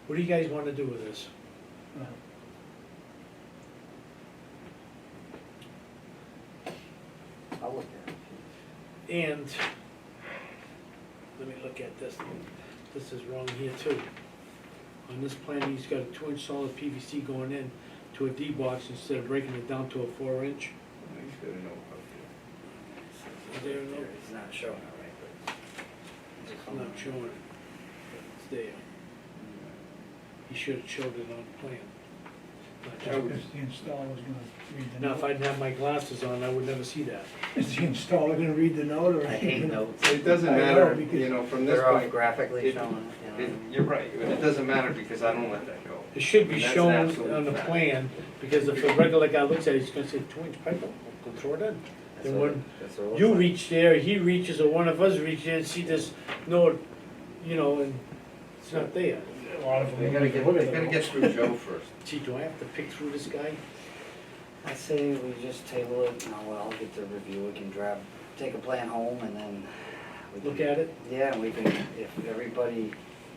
What do you guys wanna do with this? I'll look at it. And, let me look at this, this is wrong here too. On this plan, he's got a 2-inch solid PVC going in to a D box instead of breaking it down to a 4-inch. He's gotta know about Is there a note? It's not showing it right, but. I'm not showing it. It's there. He should have showed it on the plan. Not That showing was- it. Is the installer gonna read the Now, note? if I didn't have my glasses on, I would never see that. Is the installer gonna read the note, or? I hate notes. It doesn't I know, matter, because you know, from this They're all point, graphically it- showing it, you know. you're right, but it doesn't matter because I don't let that go. It should be And that's an shown absolute on the fact. plan, because if a regular guy looks at it, he's gonna say 2-inch pipe, go throw it in. That's Then what- when that's what it looks you like. reach there, he reaches, or one of us reach there and see this note, you know, and it's not there. A lot of them. They gotta get, look at they the gotta note. get through Joe first. Gee, do I have to pick through this guy? I say we just table it, and I'll get the review, we can take a plan home and then. we Look can- at it, Yeah, and we can, if everybody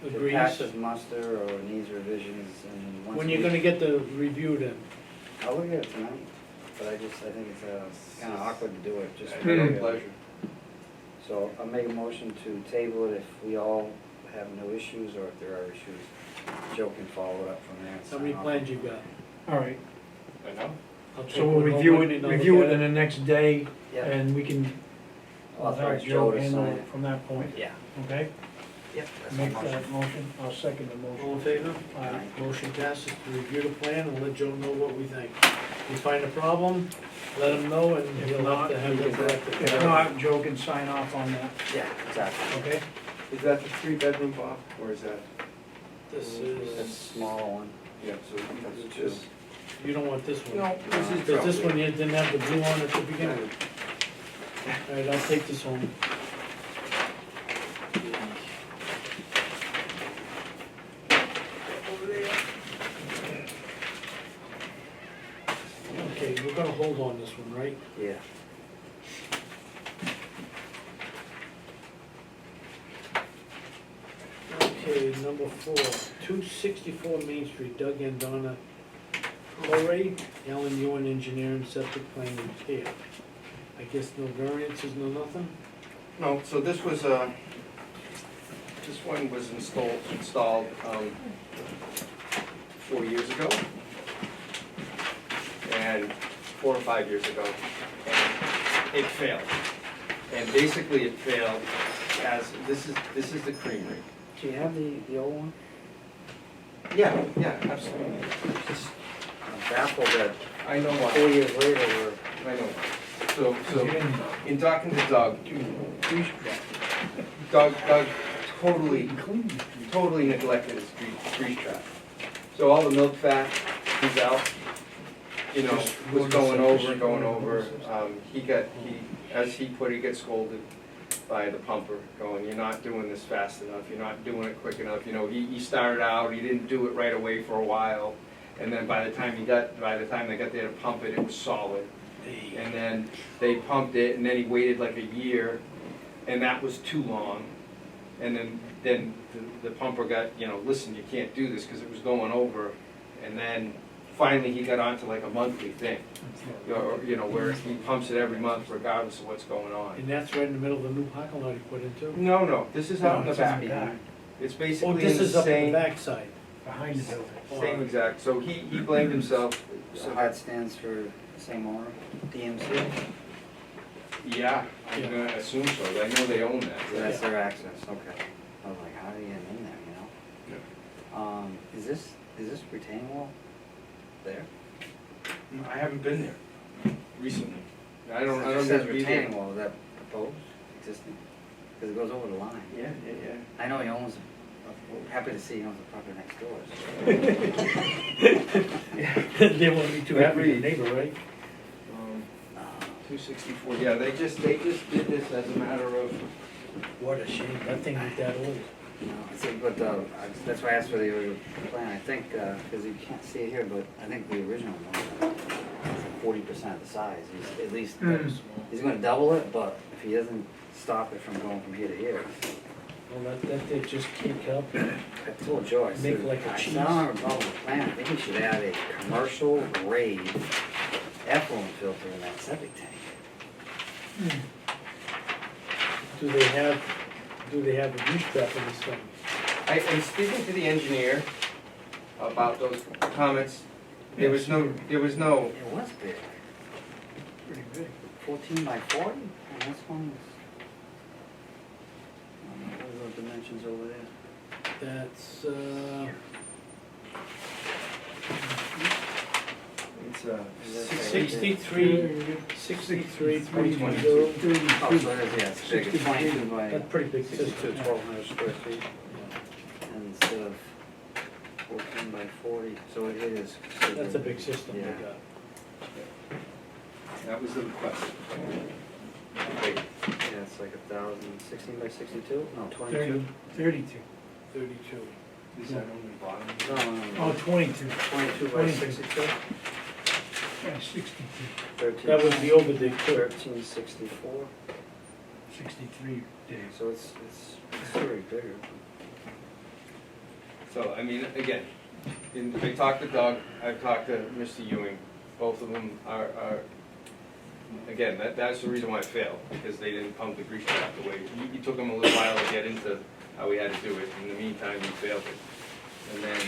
agrees. passes muster or needs revisions and once. When you're gonna get the review then? I'll look at it tonight, but I think it's kinda awkward to do it, just. It's been a pleasure. So I'll make a motion to table it if we all have no issues, or if there are issues, Joe can follow it up from there. and How many sign off. plans you got? All right, I know. I'll take so we'll one home review with me it, and I'll review look it at in the next day, Yeah, and we can, I'll authorize have Joe Joe to handle sign it it. from that point, Yeah, okay? yep, that's my Make motion. that motion, I'll second the All in motion. favor? Aye. Motion passes to review the plan, and let Joe know what we think. If you find a problem, let him know, and If he'll not, have to have we it can- corrected. If not, Joe can sign off on that, Yeah, exactly. okay? Is that the three-bedroom, Bob, or is that? This That's a is, small one. Yeah, so That's this. you don't want this one. No, this is Because this probably- one, you didn't have the blue on at the beginning. Alright, I'll take this home. Okay, we're gonna hold on this one, right? Yeah. Okay, number 4, 264 Main Street, Doug and Donna Corey, Alan Ewan Engineering, Septic Plan Repair. I guess no variances, no nothing? No, so this was, this one was installed 4 years ago. And 4 or 5 years ago, and it failed. And basically it failed as, this is the creamery. Do you have the old one? Yeah, absolutely. I'm baffled that I know 4 why, years later, we're. I know. So, in talking to Doug, Doug totally neglected his grease trap. So all the milk fat is out, you know, was going over. As he put it, he gets scolded by the pumper, going, you're not doing this fast enough, you're not doing it quick enough. You know, he started out, he didn't do it right away for a while, and then by the time they got there to pump it, it was solid. And then they pumped it, and then he waited like a year, and that was too long. And then the pumper got, you know, listen, you can't do this, because it was going over. And then finally he got onto like a monthly thing, or, you know, where he pumps it every month regardless of what's going on. And that's right in the middle of the new parking lot he put in too? No, this is out in the it's in the back. back. It's Oh, basically this in is the up in the same, backside. Behind the building. same exact, so he blamed himself. So that stands for same owner, DMC? Yeah, I'm gonna assume so, I know they own that. So that's their access, okay. I was like, how do you get in there, you know? Is this retaining wall there? I haven't been there recently. I don't It just says need to be there. retaining wall, is that proposed, existing? Because it goes over the line. Yeah. I know he owns Happy to see he owns the property next door. They won't be too happy with the neighbor, right? 264, yeah, they just did this as a matter of, What a shame, that thing ain't that old. No, I think, but that's why I asked for the original plan. I think, because you can't see it here, but I think the original one is 40% of the size. He's at least, he's gonna double it, but if he doesn't stop it from going from here to here, Well, that they just kick up. I told Joe, I said, Make like a I cheese. said, I don't have a problem with the plan. I think we should add a commercial grade effluent filter in that septic tank. Do they have a grease trap in this thing? I'm speaking to the engineer about those comments. There was no, It was big, Pretty big. 14 by 40, and this one was, what are the dimensions over there? That's, it's 63, 320. 320. Oh, so it is, yeah, it's big, it's 22 by That's pretty big 62, system. 1,200 square feet, and instead of 14 by 40, so it is. That's a big system they Yeah. got. That was the request. Yeah, it's like 16 by 62, no, 22. 32. 32. Is that on the bottom? No, Oh, 22. 22 by 22. 62, Yeah, 62. 13. That was the overdig too. 1364, 63 days. so it's very bigger. So, I mean, again, I talked to Doug, I've talked to Mr. Ewing, both of them are, again, that's the reason why it failed, because they didn't pump the grease trap the way, it took them a little while to get into how we had to do it, in the meantime, we failed it. And then,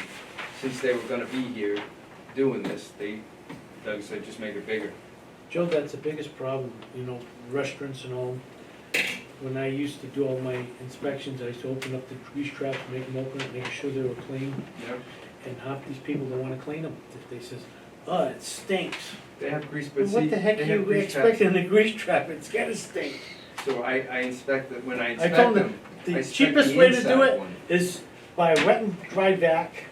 since they were gonna be here doing this, Doug said, just make it bigger. Joe, that's the biggest problem, you know, restaurants and all. When I used to do all my inspections, I used to open up the grease traps, make them open it, make sure they were clean. Yep. And half these people don't wanna clean them. They says, oh, it stinks. They have grease, but Well, see, what the heck they are have you grease traps. expecting in a grease trap? It's gotta stink. So I inspect it, when I I inspect told them, them, I the inspect cheapest the way to do inside it one. is buy a wet and dry vac,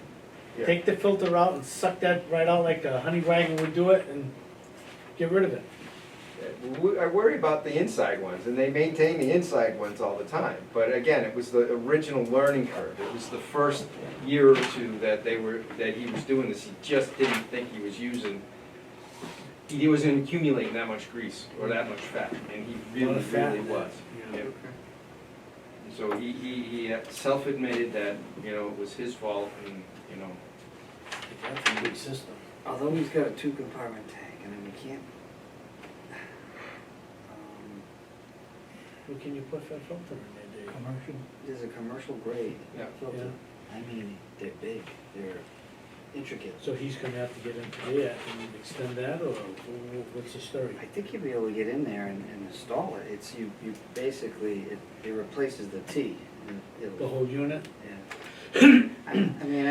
Yeah. take the filter out and suck that right out like a honey wagon would do it and get rid of it. I worry about the inside ones, and they maintain the inside ones all the time. But again, it was the original learning curve. It was the first year or two that he was doing this. He just didn't think he was he wasn't accumulating that much grease or that much fat, and he A lot really, of fat really in that. was. Yeah. Yep. And so he self-admitted that, it was his fault, and, That's a big system. Although he's got a 2-compartment tank, and then we can't, What can you put for a filter in there, Dave? Commercial. there's a commercial grade Yeah. filter. I mean, they're big, they're intricate. So he's gonna have to get into there and extend that, or what's the story? I think you'll be able to get in there and install it. It's, you basically, it replaces the T. and it'll- The whole unit? Yeah. I mean,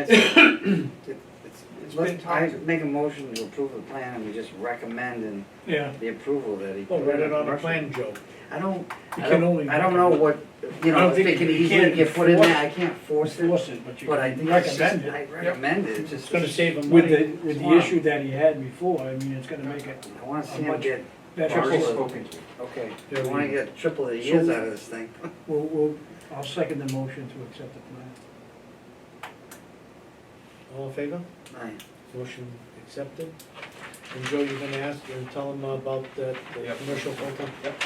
It's been I talked. make a motion to approve the plan, and we just recommend in Yeah. the approval that he. Oh, put write in it on the commercial. plan, Joe. I don't, You I can don't, only I don't know what, I don't if think it can you easily can't get put in force there, I can't force it. Force it, but you But I can think it's just, recommend I it. recommend it, it's just. It's gonna save him With money. the issue that he had before, I mean, it's gonna make it I wanna see him much get, better. I've already Triple it. spoken to him. okay, Yeah, I wanna we- get triple the So- years out of this thing. I'll second the motion to accept the plan. All in favor? Aye. Motion accepted. And Joe, you're gonna ask and tell him about the Yep. commercial filter? Yep.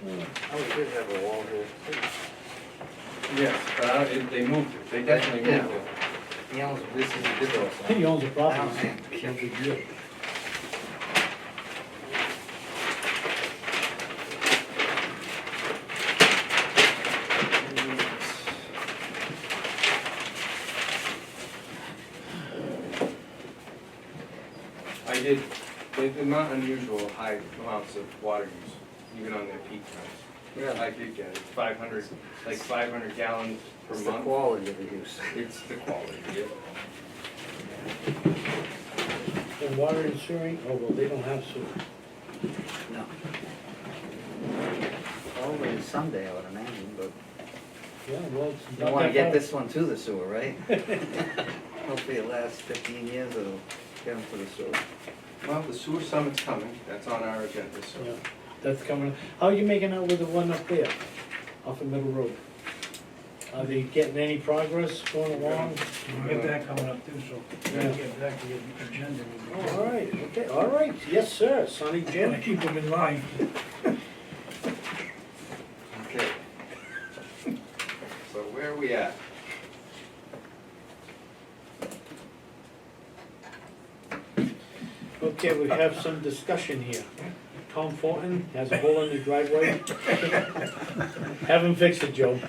Oh, we did have a wall here. Yes, but they moved it, they definitely Yeah. moved it. He owns, This is ridiculous. He owns the I property. don't No big deal. I did, they're not unusual high amounts of water use, even on their peak times. Yeah, I did get it, 500, like 500 gallons per it's the month. quality of the use. It's the quality, yeah. And water and sewering, oh, well, they don't have sewer. No. Probably someday, I would imagine, but Yeah, well, it's you not wanna that get far. this one to the sewer, right? Hopefully it lasts 15 years, it'll get them to the sewer. Well, the sewer summit's coming, that's on our agenda, so. Yeah, that's coming. How are you making out with the one up there, off of Middle Road? Are they getting any progress going along? We'll get that coming up too, so we gotta get back to the agenda. Oh, all right, okay, all right, yes, sir, Sonny Gotta Jim. keep them in line. Okay. So where are we at? Okay, we have some discussion here. Tom Fortin has a hole in the driveway. Have him fix it, Joe.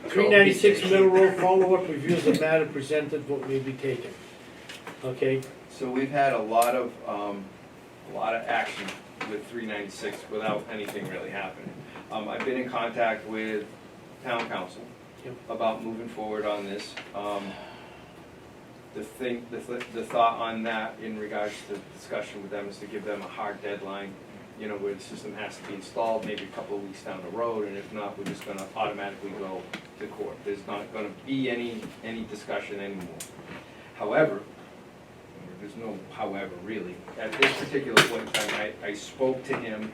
396 Middle Road, follow-up reviews of matter presented, what may be taken. Okay, So we've had a lot of action with 396 without anything really happening. I've been in contact with town council Yep. about moving forward on this. The thought on that in regards to discussion with them is to give them a hard deadline, you know, where the system has to be installed, maybe a couple of weeks down the road, and if not, we're just gonna automatically go to court. There's not gonna be any discussion anymore. However, there's no however really, at this particular point in time, I spoke to him,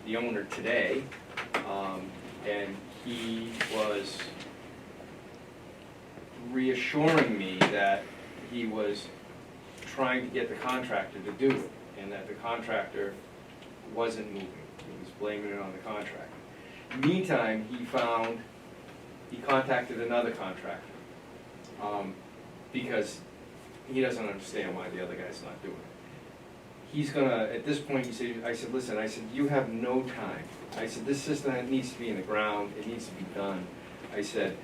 the owner today, and he was reassuring me that he was trying to get the contractor to do it, and that the contractor wasn't moving. He was blaming it on the contractor. Meantime, he contacted another contractor, because he doesn't understand why the other guy's not doing it. He's gonna, at this point, I said, listen, you have no time. I said, this system needs to be in the ground, it needs to be done. I said,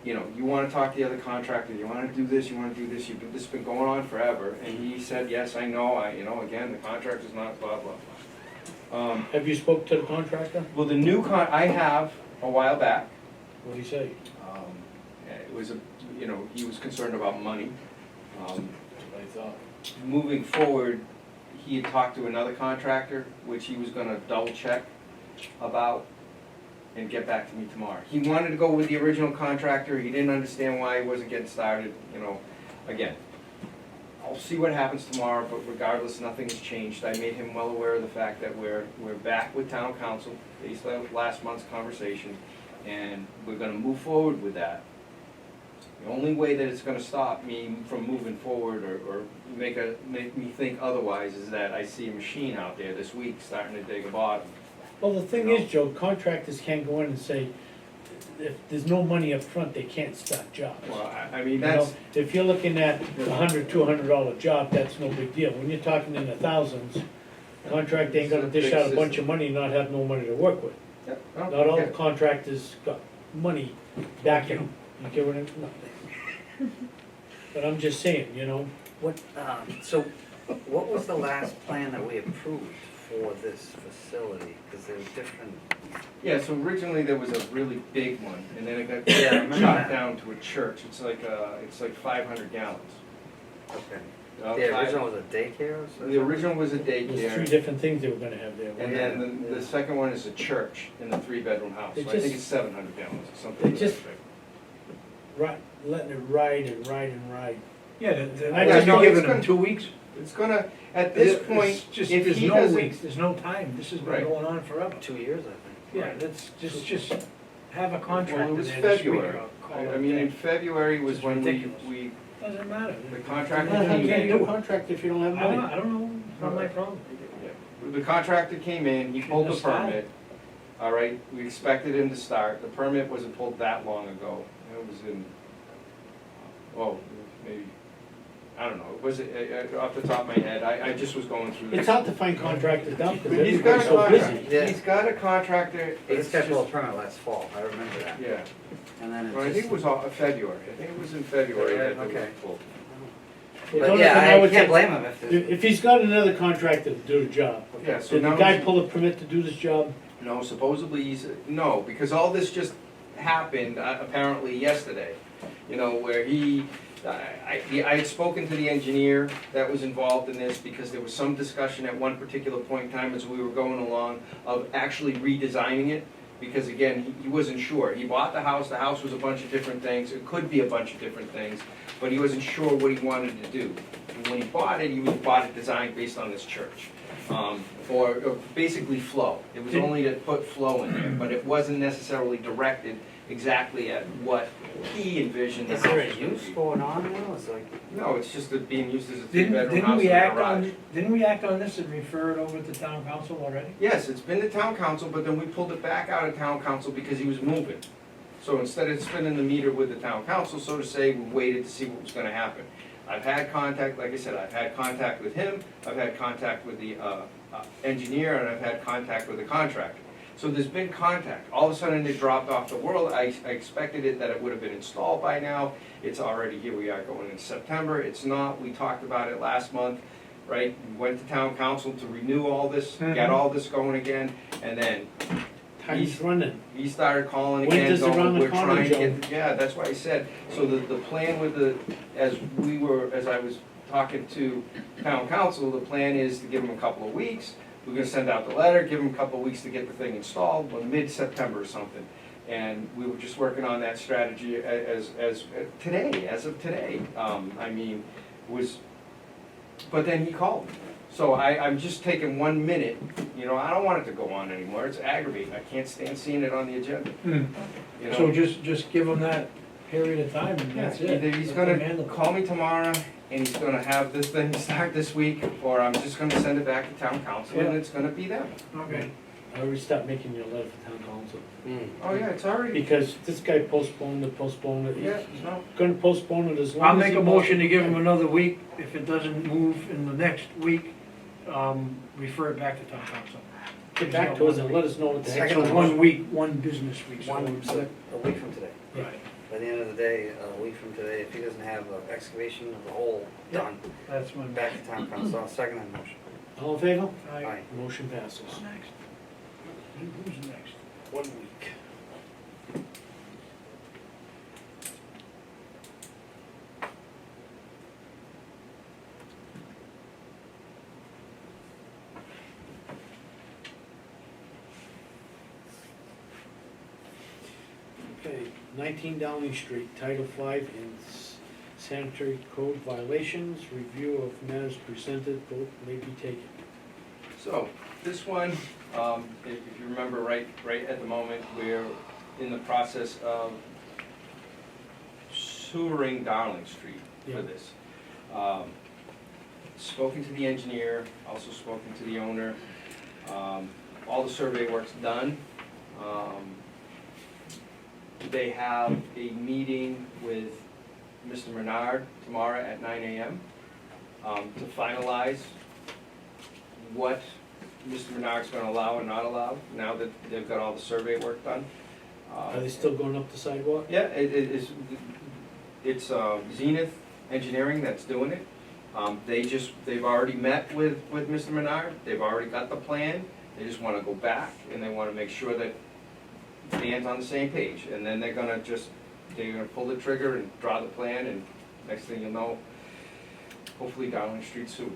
you know, you wanna talk to the other contractor, you wanna do this, this has been going on forever. And he said, yes, I know, again, the contractor's not blah, blah, blah. have you spoke to the contractor? Well, the new I have a while back. What do you say? It was he was concerned about money. That's what I thought. Moving forward, he had talked to another contractor, which he was gonna double check about and get back to me tomorrow. He wanted to go with the original contractor, he didn't understand why he wasn't getting started, again. I'll see what happens tomorrow, but regardless, nothing has changed. I made him well aware of the fact that we're back with town council, based on last month's conversation, and we're gonna move forward with that. The only way that it's gonna stop me from moving forward or make me think otherwise is that I see a machine out there this week starting to dig a bottom. Well, the thing is, Joe, contractors can't go in and say, if there's no money up front, they can't start jobs. Well, I mean, You that's, know, if you're looking at $100, $200 job, that's no big deal. When you're talking in the thousands, contractor ain't gonna dish out a bunch of money and not have no money to work with. yep, Not all the okay. contractors got money backing them. You get what I'm, no. But I'm just saying, What, so, what was the last plan that we approved for this facility? Because there were different, Yeah, so originally there was a really big one, and then it got Yeah, I remember chopped that. down to a church. It's like 500 gallons. okay. Uh, The five- original was a daycare or something? The original was a there's three daycare, different things they were gonna have there. and then the second one is a church in the 3-bedroom house. It So I think just- it's 700 gallons or something. It just- like that. Letting it ride and ride and ride. Yeah, I I just just know giving it's them gonna- 2 weeks. It's gonna, at this It's point, just, if there's he no doesn't. weeks, there's no time, this has been Right. going on forever. 2 years, I think. Yeah, that's, just have a Well, contractor it was there this week. February. I mean, in February was It's when ridiculous. we, Doesn't matter. the contractor How came can in. you do a contract if you don't have I don't, money? I don't know, it's not my problem. Yeah. The contractor came in, he pulled the Shouldn't have permit. All right, we expected him to start. The permit wasn't pulled that long ago. It was in, maybe, I don't know, was it, off the top of my head, I just was going through this. It's hard to find contractors now because He's got everybody's a so contract, busy. Yeah. he's got a contractor. He it's scheduled a just- permit last fall, I remember that. Yeah, And then well, I it think just, it was February, I think it was in February that it was Okay. pulled. The but only yeah, thing I would can't say- blame him if there's. If he's got another contractor to do the job, Yeah, so did the now guy he's- pull a permit to do this job? No, supposedly no, because all this just happened apparently yesterday. Where he I had spoken to the engineer that was involved in this, because there was some discussion at one particular point in time as we were going along of actually redesigning it, because again, he wasn't sure. He bought the house was a bunch of different things, it could be a bunch of different things, but he wasn't sure what he wanted to do. And when he bought it, bought it designed based on this church. Or basically flow. It was only to put flow in there, but it wasn't necessarily directed exactly at what he envisioned the Is house there was a gonna use be. going on now? It's like, No, it's just being used as a Didn't, three-bedroom didn't house with we a act garage. on, didn't we act on this and refer it over to town council already? Yes, it's been to town council, but then we pulled it back out of town council because he was moving. So instead of spinning the meter with the town council, so to say, we waited to see what was gonna happen. I've had contact, like I said, I've had contact with him, I've had contact with the engineer, and I've had contact with the contractor. So there's been contact. All of a sudden it dropped off the world. I expected it that it would have been installed by now. It's already, here we are going in September. It's not. We talked about it last month, right? We went to town council to renew all this, get all this going again, and then Time's running. he started calling When again, does it run going, the we're corner, trying to Joe?" get, yeah, that's why I said, so the plan with as I was talking to town council, the plan is to give them a couple of weeks. We're gonna send out the letter, give them a couple of weeks to get the thing installed, well, mid-September or something. And we were just working on that strategy as of today. I mean, but then he called me. So I'm just taking 1 minute, I don't want it to go on anymore, it's aggravating, I can't stand seeing it on the agenda, you know? So just give them that period of time and that's it. Either he's Let them gonna handle it. call me tomorrow and he's gonna have this thing start this week, or I'm just gonna send it back to town council and Yeah. it's gonna be them. Okay. I already stopped making your letter for town council, Oh, yeah, it's already, because this guy postponed it. yeah, no, Gonna postpone it as long I'll as make he a motion to possibly give them can. another week. If it doesn't move in the next week, refer it back to town council. Get back to us and let us know what the heck's Second going So on. 1 week, 1 business week. so one, it's- a week from today. Right, By the end of the day, a week from today, if he doesn't have an excavation of the hole Yeah. done, that's when. back to town council. I'll second that motion. All in favor? Aye. Motion passes. Who's next? Who's next? 1 week. Okay, 19 Downing Street, Title V and sanitary code violations, review of matters presented, vote may be taken. so, this one, if you remember, right at the moment, we're in the process of sewering Darling Street Yeah. for this. Spoken to the engineer, also spoken to the owner. All the survey work's done. They have a meeting with Mr. Menard tomorrow at 9 AM to finalize what Mr. Menard's gonna allow and not allow, now that they've got all the survey work done. Are they still going up the sidewalk? Yeah, it's Zenith Engineering that's doing it. They've already met with Mr. Menard, they've already got the plan, they just wanna go back and they wanna make sure that Dan's on the same page, and then they're gonna pull the trigger and draw the plan, and next thing you'll know, hopefully Darling Street sewer,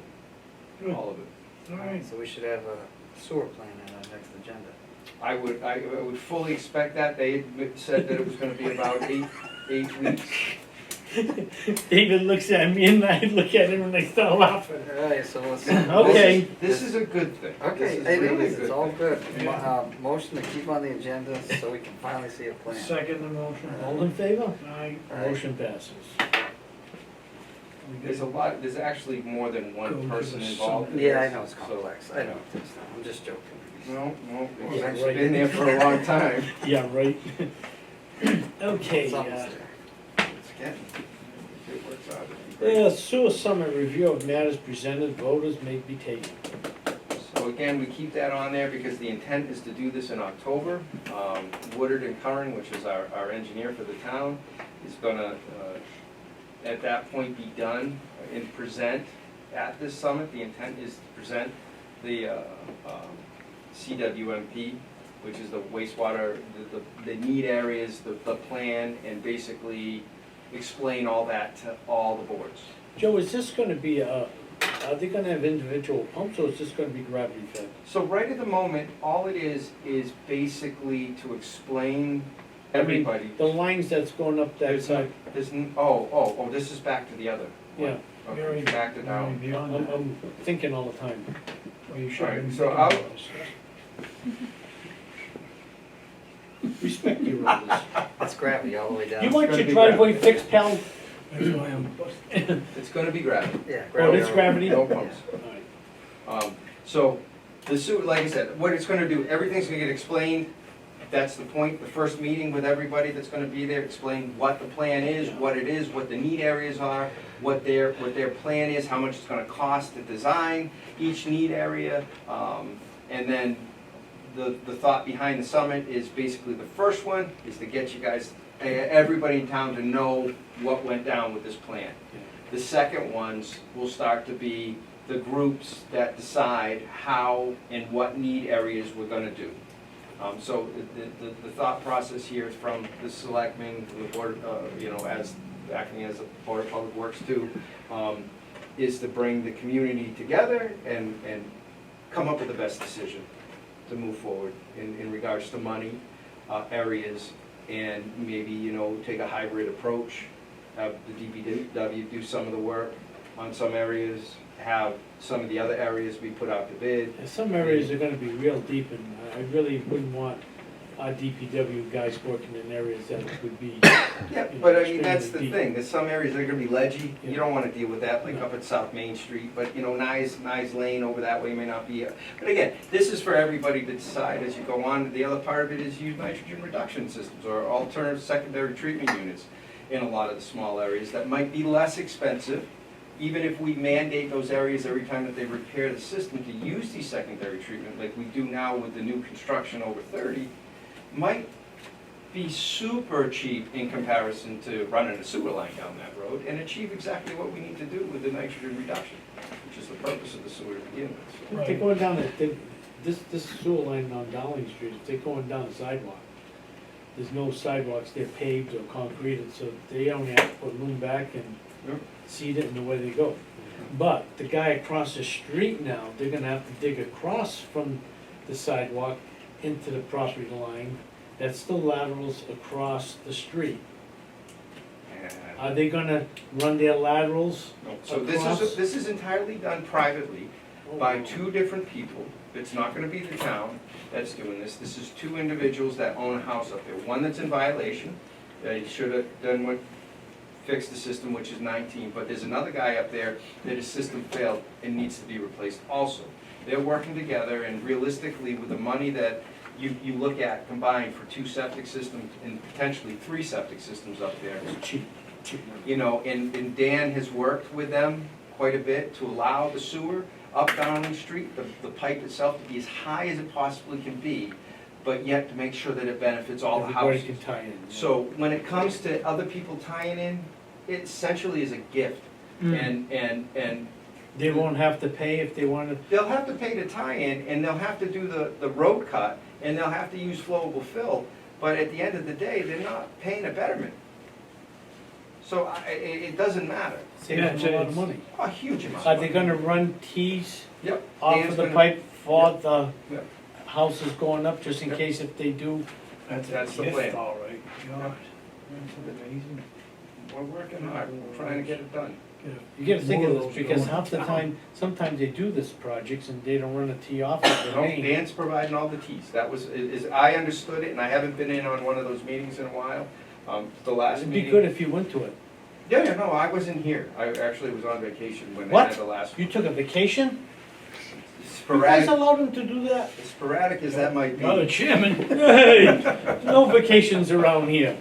Good. all of it. All right. So we should have a sewer plan on our next agenda. I would fully expect that, they had said that it was gonna be about eight weeks. David looks at me and I look at him and I start laughing. Alright, so let's. Okay. This is a good thing. Okay, This is it really a is, good it's all thing. good. Yeah. Motion to keep on the agenda so we can finally see a plan. Second the motion. All in favor? Aye. Aye. Motion passes. We There's a good? lot, there's actually more than Go one to person the involved in Yeah, I this, know it's so- complex, I know, I'm just joking. No, it's Yeah, actually right. been there for a long time. Yeah, right. Okay, It's almost there. It's getting, if it works out, it'd be great. yeah, sewer summit review of matters presented, voters may be taken. So again, we keep that on there because the intent is to do this in October. Woodard and Curran, which is our engineer for the town, is gonna, at that point, be done and present at this summit. The intent is to present the CWMP, which is the wastewater, the need areas, the plan, and basically explain all that to all the boards. Joe, is this gonna be are they gonna have individual pumps, or is this gonna be gravity fed? So right at the moment, all it is basically to explain I mean, everybody. The lines that's going up that There's side, this is back to the other. one. yeah, Okay, back to down. Beyond that, I'm thinking all the time. well, you should have been Alright, so thinking I'll- about this. Respect your rules. It's gravity all the way down. You want gonna your be driveway gravity. fixed, pal? That's why I'm busted. It's gonna be gravity. Yeah. Oh, it's gravity? No pumps. Alright. So, the sewer, like I said, what it's gonna do, everything's gonna get explained. That's the point, the first meeting with everybody that's gonna be there, explain what the plan is, what it is, what the need areas are, what their plan is, how much it's gonna cost to design each need area. And then the thought behind the summit is basically the first one is to get you guys, everybody in town to know what went down with this plan. The second ones will start to be the groups that decide how and what need areas we're gonna do. So the thought process here is from the selectmen, the board, as acting as a board of public works too, is to bring the community together and come up with the best decision to move forward in regards to money, areas, and maybe, take a hybrid approach, have the DPW do some of the work on some areas, have some of the other areas be put out to bid. And some areas are gonna be real deep, and I really wouldn't want our DPW guys working in areas that would be, Yeah, but I mean, that's the thing, there's some areas that are gonna be ledgy, you Yeah. don't wanna deal with that, like up at South Main Street, but, Nye Lane over that way may not be. But again, this is for everybody to decide as you go on. The other part of it is use nitrogen reduction systems or alternative secondary treatment units in a lot of the small areas that might be less expensive. Even if we mandate those areas every time that they repair the system to use these secondary treatment, like we do now with the new construction over 30, might be super cheap in comparison to running a sewer line down that road and achieve exactly what we need to do with the nitrogen reduction, which is the purpose of the sewer to begin with. So, if they're going down this sewer line on Dowling Street, if they're going down the sidewalk, there's no sidewalks, they're paved or concreted, so they only have to put loom back and Yep. seed it and away they go. But the guy across the street now, they're gonna have to dig across from the sidewalk into the property line. That's still laterals across the street. and- Are they gonna run their laterals? So Across? this is entirely done privately by two different people. It's not gonna be the town that's doing this. This is two individuals that own a house up there. One that's in violation, he should have done what, fixed the system, which is 19, but there's another guy up there that his system failed and needs to be replaced also. They're working together, and realistically, with the money that you look at combined for 2 septic systems and potentially 3 septic systems up there, Cheap. and Dan has worked with them quite a bit to allow the sewer up Downing Street, the pipe itself to be as high as it possibly can be, but yet to make sure that it benefits all the Everybody houses. can tie in. So when it comes to other people tying in, it essentially is a gift. And They won't have to pay if they wanna, they'll have to pay to tie in, and they'll have to do the road cut, and they'll have to use flowable fill, but at the end of the day, they're not paying a betterment. So it doesn't matter. save them a lot of money. A huge amount. Are they gonna run tees Yep. off Dan's of the gonna- pipe for the Yep. houses going up, just in Yep. case if they do? That's the Gift, plan. all right. God, that's amazing. We're working hard, we're trying to get it done. You gotta think More of of this, those because going half the down. time, sometimes they do this projects and they don't run a tee off of the No, main. Dan's providing all the teas. That was, I understood it, and I haven't been in on one of those meetings in a while. The last It'd meeting. be good if you went to it. Yeah, no, I wasn't here. I actually was on vacation when they What? had the last You one. took a vacation? You guys Sporadic, allowed them to do that? as sporadic as that might Now the be. chairman. Hey, no vacations around here.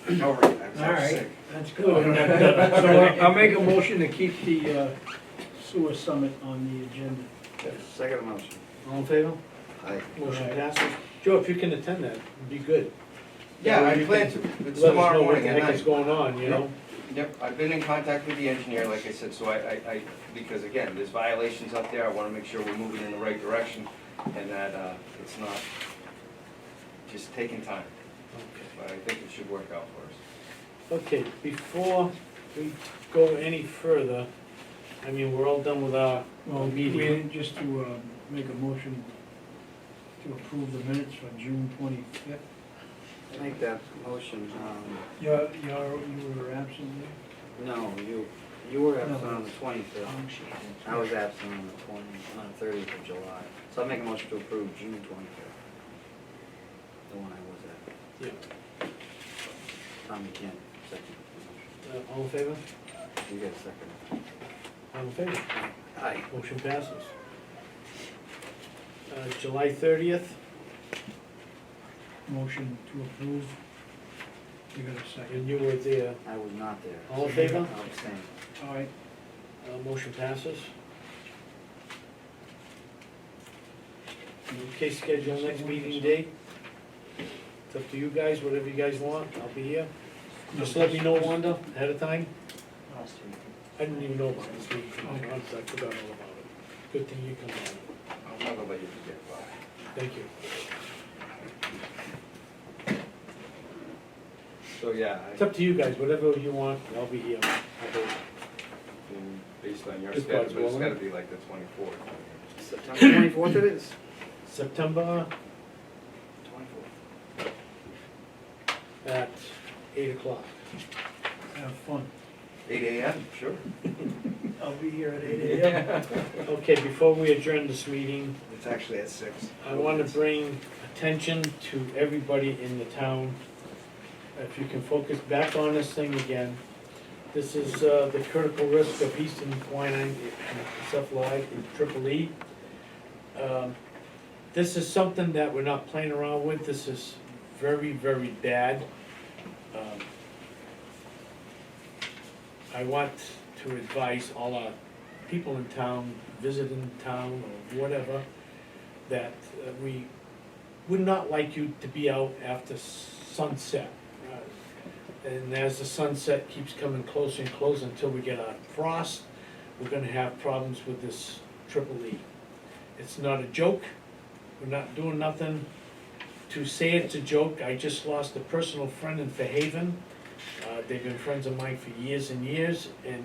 No, right, I was All out right, sick. that's good. So I'll make a motion to keep the sewer summit on the agenda. Second motion. All in favor? Aye. Motion Aye. passes. Joe, if you can attend that, it'd be good. Yeah, That way I you plan can to. It's Let us tomorrow know what morning the at heck is night. going on, you know? Yep, I've been in contact with the engineer, like I said, so I, because again, there's violations up there. I wanna make sure we're moving in the right direction and that, it's not just taking time. Okay. But I think it should work out for us. Okay, before we go any further, I mean, we're all done with our Well, meeting. just to make a motion to approve the minutes for June 25th. Make that motion, You were absent there? no, you were absent on the 25th. Oh, I was absent on the 30th of July. So I'll make a motion to approve June 25th. The one I was at. Yeah. Tom, you can't second. All in favor? You get a second. All in favor? Aye. Motion passes. July 30th, Motion to approve. You got a and second? you were there. I was not there. All in favor? I'll abstain. All right. Motion passes. Okay, schedule next meeting date. It's up to you guys, whatever you guys want, I'll be here. Just let me know, Wanda, ahead of time. I didn't even know about this meeting, Okay. honestly, I forgot all about it. Good thing you come on. I'm not gonna let you forget, Bob. Thank you. So, yeah, It's up to you guys, whatever you want, I'll be here. based on your Just schedule, Bob's but it's willing. gotta be like the 24th. September 24th it is? September 24th. at 8 o'clock. Have fun. 8 AM, sure. I'll be here at 8 AM. Okay, before we adjourn this meeting, It's actually at 6. I want to bring attention to everybody in the town. If you can focus back on this thing again. This is the critical risk of Eastern quinine encephalite and triple E. This is something that we're not playing around with. This is very, very bad. I want to advise all our people in town, visiting town or whatever, that we would not like you to be out after sunset. And as the sunset keeps coming closer and closer until we get our frost, we're gonna have problems with this triple E. It's not a joke, we're not doing nothing to say it's a joke. I just lost a personal friend in Fairhaven. They've been friends of mine for years and years, and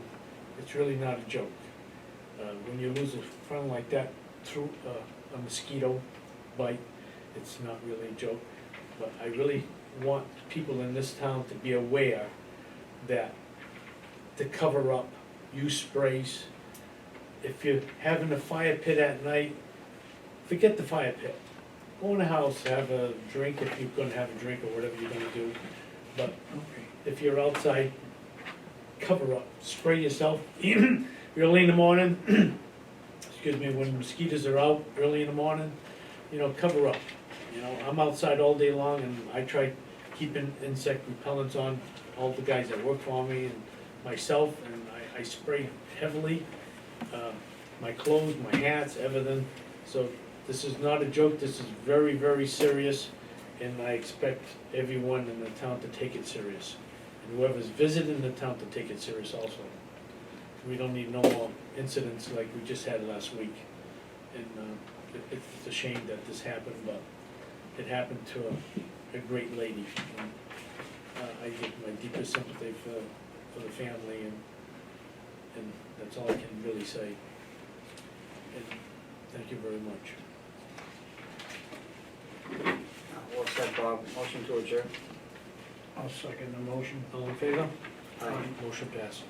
it's really not a joke. When you lose a friend like that through a mosquito bite, it's not really a joke. But I really want people in this town to be aware that to cover up, use sprays. If you're having a fire pit at night, forget the fire pit. Go in the house, have a drink if you're gonna have a drink or whatever you're gonna do. But Okay. if you're outside, cover up, spray yourself, even early in the morning, excuse me, when mosquitoes are out early in the morning, you know, cover up. You know, I'm outside all day long and I try keeping insect repellents on, all the guys that work for me and myself, and I spray heavily, my clothes, my hats, everything. So this is not a joke, this is very, very serious, and I expect everyone in the town to take it serious. And whoever's visiting the town to take it serious also. We don't need no more incidents like we just had last week. And it's a shame that this happened, but it happened to a great lady. And, I give my deepest sympathy for the family, and that's all I can really say. And thank you very much. Well said, Bob. Motion to adjourn. I'll second the motion. All in favor? Aye. Motion passes.